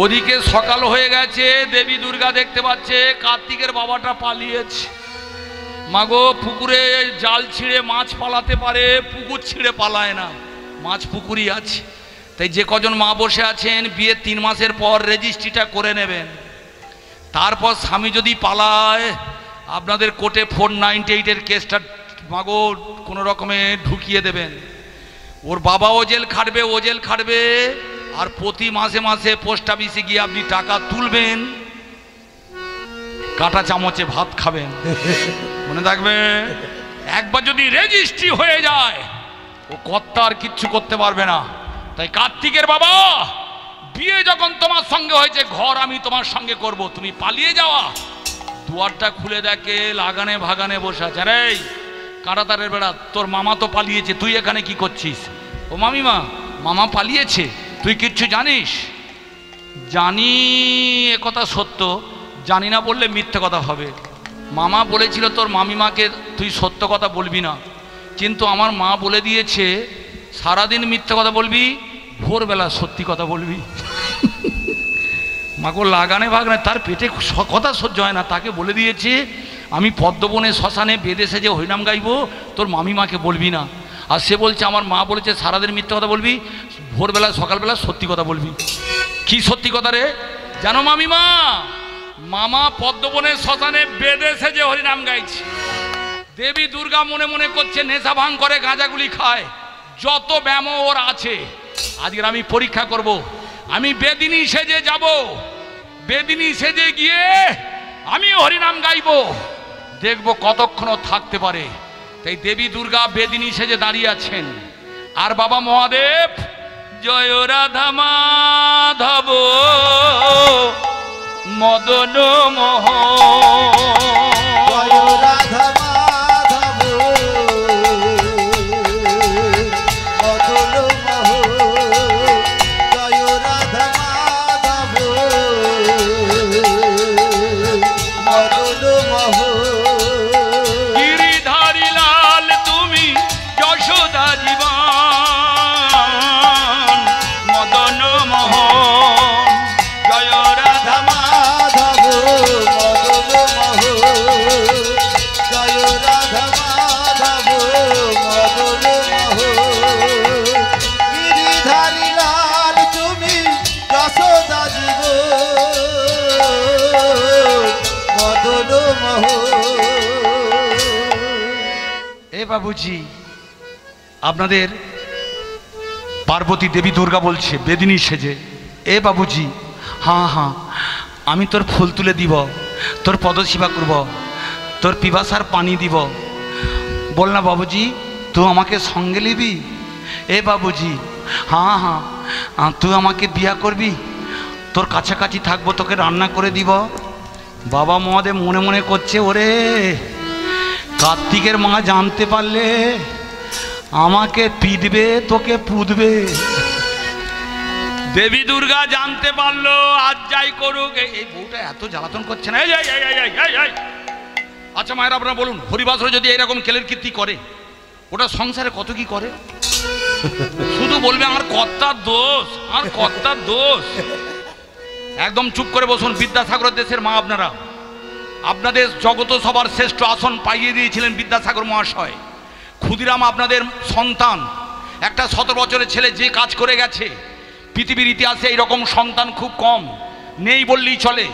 [SPEAKER 1] ওদিকে সকাল হয়ে গেছে, দেবী দুর্গা দেখতে পাচ্ছে কার্তিকের বাবাটা পালিয়েছে। মাগো পুকুরে জাল ছিঁড়ে মাছ পালাতে পারে, পুকুর ছিঁড়ে পালায় না, মাছ পুকুরই আছে। তাই যে কজন মা বসে আছেন বিয়ের 3 মাসের পর রেজিস্ট্রিটা করে নেবেন, তারপর স্বামী যদি পালায় আপনাদের কোর্টে 498-এর কেসটা মাগো কোনো রকমে ঢুকিয়ে দেবেন। ওর বাবাও জেল খাটবে, ও জেল খাটবে, আর প্রতি মাসে মাসে পোস্ট অফিসে গিয়ে আপনি টাকা তুলবেন, কাঁটা চামচে ভাত খাবেন। মনে থাকবে, একবার যদি রেজিস্ট্রি হয়ে যায় ও কর্তা আর কিচ্ছু করতে পারবে না। তাই কার্তিকের বাবা, বিয়ে যখন তোমার সঙ্গে হয়েছে, ঘর আমি তোমার সঙ্গে করব, তুমি পালিয়ে যাওয়া। দুয়ারটা খুলে দেখে লাগানে ভাগানে বসে আছে। রে কাঁটাতারের বেড়া, তোর মামা তো পালিয়েছে, তুই এখানে কি করছিস? ও মামিমা, মামা পালিয়েছে, তুই কিচ্ছু জানিস? জানি, এ কথা সত্য, জানি না বললে মিথ্যে কথা হবে। মামা বলেছিল তোর মামিমাকে তুই সত্য কথা বলবি না, কিন্তু আমার মা বলে দিয়েছে সারাদিন মিথ্যে কথা বলবি, ভোরবেলা সত্যি কথা বলবি। মাগো লাগানে ভাগনে, তার পেটে কথা সহ্য হয় না, তাকে বলে দিয়েছে আমি পদ্মবনে শ্মশানে বেদেশে যে হরিনাম গাইব তোর মামিমাকে বলবি না। আর সে বলছে আমার মা বলেছে সারাদিন মিথ্যে কথা বলবি, ভোরবেলা সকালবেলা সত্যি কথা বলবি। কি সত্যি কথা রে? জানো মামিমা, মামা পদ্মবনের শ্মশানে বেদেশে যে হরিনাম গাইছে, দেবী দুর্গা মনে মনে করছে নেশা ভাঙ করে, গাঁজাগুলি খায়, যত ব্যায়াম ওর আছে। আজকে আমি পরীক্ষা করব, আমি বেদিনী সেজে যাব, বেদিনী সেজে গিয়ে আমি হরিনাম গাইব, দেখব কতক্ষণ থাকতে পারে। তাই দেবী দুর্গা বেদিনী সেজে দাঁড়িয়ে আছেন, আর বাবা মহাদেব জয় রাধা মাধব মদন মোহন,
[SPEAKER 2] জয় রাধা মাধব মদন মোহন, জয় রাধা মাধব মদন মোহন।
[SPEAKER 1] গিরিধারী লাল তুমি যশোদা জীবন মদন মোহন, জয় রাধা
[SPEAKER 2] মাধব মদন মোহন, জয় রাধা মাধব মদন মোহন। গিরিধারী লাল তুমি যশোদা জীবন মদন মোহন।
[SPEAKER 1] এ বাবুজি, আপনাদের পার্বতী দেবী দুর্গা বলছে বেদিনী সেজে, এ বাবুজি, হ্যাঁ হ্যাঁ আমি তোর ফুল তুলে দিব, তোর পদসেবা করব, তোর পিপাসার পানি দিব। বল না বাবুজি, তুই আমাকে সঙ্গে নিবি? এ বাবুজি, হ্যাঁ হ্যাঁ তুই আমাকে বিয়া করবি, তোর কাছাকাছি থাকবো, তোকে রান্না করে দিব। বাবা মহাদেব মনে মনে করছে ওরে কার্তিকের মা জানতে পারলে আমাকে পিটবে, তোকে পুঁতবে। দেবী দুর্গা জানতে পারলো, আজ যাই করুক, এই বউটা এত জ্বালাতন করছে না। আচ্ছা মায়েরা আপনারা বলুন, হরিবাসরে যদি এরকম কেলের কীর্তি করে, ওটা সংসারে কত কি করে? শুধু বলবে আমার কর্তার দোষ, আর কর্তার দোষ। একদম চুপ করে বসুন। বিদ্যাসাগর দেশের মা আপনারা, আপনাদের জগত সবার শ্রেষ্ঠ আসন পাইয়ে দিয়েছিলেন বিদ্যাসাগর মহাশয়। ক্ষুদিরাম আপনাদের সন্তান, একটা 17 বছরের ছেলে যে কাজ করে গেছে, পৃথিবীর ইতিহাসে এইরকম সন্তান খুব কম, নেই বললেই চলে।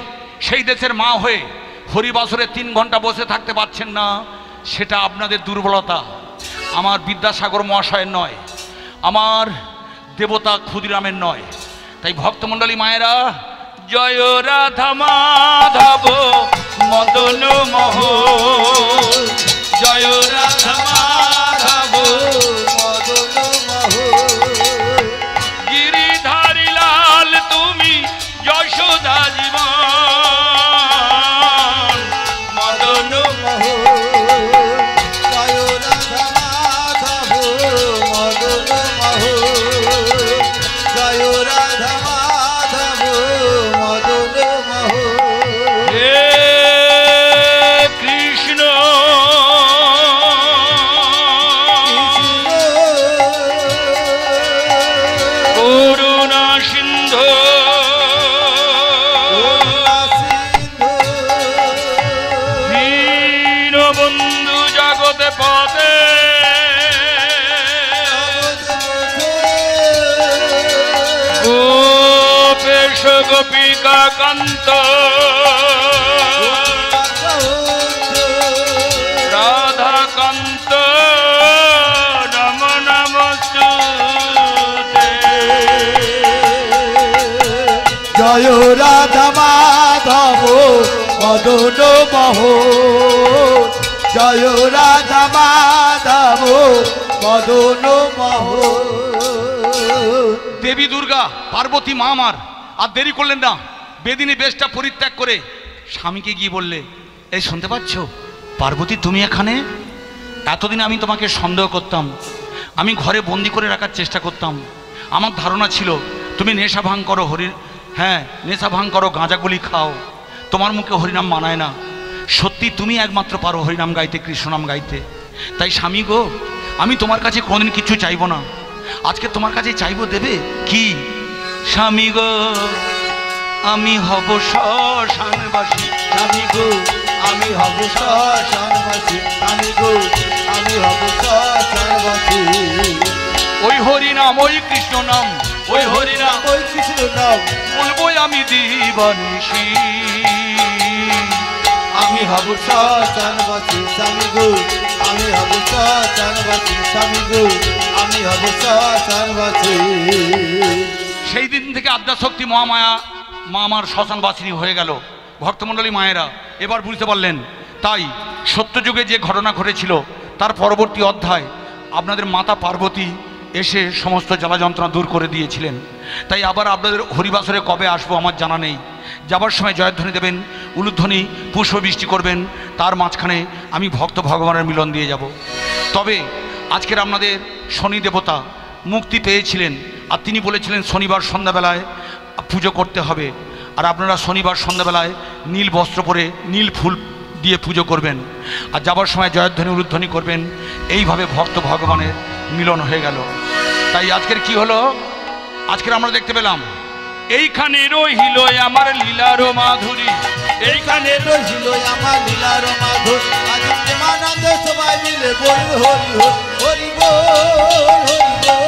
[SPEAKER 1] সেই দেশের মা হয়ে হরিবাসরে 3 ঘন্টা বসে থাকতে পারছেন না, সেটা আপনাদের দুর্বলতা, আমার বিদ্যাসাগর মহাশয়ের নয়, আমার দেবতা ক্ষুদিরামের নয়। তাই ভক্তমণ্ডলী মায়েরা, জয় রাধা মাধব মদন মোহন, জয় রাধা মাধব
[SPEAKER 2] মদন মোহন।
[SPEAKER 1] গিরিধারী লাল তুমি যশোদা জীবন মদন
[SPEAKER 2] মোহন, জয় রাধা মাধব মদন মোহন, জয় রাধা মাধব মদন মোহন।
[SPEAKER 1] হে গোপিকা কান্ত রাধা কান্ত নম নমস্তুতে।
[SPEAKER 2] জয় রাধা মাধব মদন মোহন, জয় রাধা মাধব মদন মোহন।
[SPEAKER 1] দেবী দুর্গা পার্বতী মা আমার আর দেরি করলেন না, বেদিনী বেশটা পরিত্যাগ করে স্বামীকে গিয়ে বললে, এই শুনতে পাচ্ছ পার্বতী, তুমি এখানে? এতদিন আমি তোমাকে সন্দেহ করতাম, আমি ঘরে বন্দি করে রাখার চেষ্টা করতাম। আমার ধারণা ছিল তুমি নেশা ভাঙ করো, হ্যাঁ নেশা ভাঙ করো, গাঁজাগুলি খাও, তোমার মুখে হরিনাম মানায় না। সত্যি তুমি একমাত্র পারো হরিনাম গাইতে, কৃষ্ণনাম গাইতে। তাই স্বামী গো, আমি তোমার কাছে কোনোদিন কিছু চাইবো না, আজকে তোমার কাছে চাইবো, দেবে কি? স্বামী গো আমি হব শ্মশানবাসী,
[SPEAKER 2] স্বামী গো আমি হব শ্মশানবাসী, স্বামী গো আমি হব শ্মশানবাসী।
[SPEAKER 1] ওই হরিনাম ওই কৃষ্ণ নাম, ওই হরিনাম
[SPEAKER 2] ওই কৃষ্ণ নাম
[SPEAKER 1] বলবো আমি দিবানিশি।
[SPEAKER 2] আমি হব শ্মশানবাসী, স্বামী গো আমি হব শ্মশানবাসী, স্বামী গো আমি হব শ্মশানবাসী।
[SPEAKER 1] সেই দিন থেকে আদ্যাশক্তি মহামায়া মা আমার শ্মশানবাসিনী হয়ে গেল। ভক্তমণ্ডলী মায়েরা এবার বুঝতে পারলেন। তাই সত্যযুগে যে ঘটনা ঘটেছিল তার পরবর্তী অধ্যায় আপনাদের মাতা পার্বতী এসে সমস্ত জ্বালা যন্ত্রণা দূর করে দিয়েছিলেন। তাই আবার আপনাদের হরিবাসরে কবে আসবো আমার জানা নেই। যাবার সময় জয়ধ্বনি দেবেন, উলুধ্বনি পুষ্পবৃষ্টি করবেন, তার মাঝখানে আমি ভক্ত ভগবানের মিলন দিয়ে যাব। তবে আজকের আপনাদের শনি দেবতা মুক্তি পেয়েছিলেন, আর তিনি বলেছিলেন শনিবার সন্ধ্যাবেলায় পুজো করতে হবে। আর আপনারা শনিবার সন্ধ্যাবেলায় নীল বস্ত্র পরে নীল ফুল দিয়ে পুজো করবেন, আর যাবার সময় জয়ধ্বনি উলুধ্বনি করবেন। এইভাবে ভক্ত ভগবানের মিলন হয়ে গেল। তাই আজকের কি হলো, আজকের আমরা দেখতে পেলাম এইখানে রহিল আমার লীলার মাধুরী,
[SPEAKER 2] এইখানে রহিল আমার লীলার মাধুর। আজ প্রেমানন্দে সবাই মিলে বলবে হরি হরি হরি বল, হরি বল।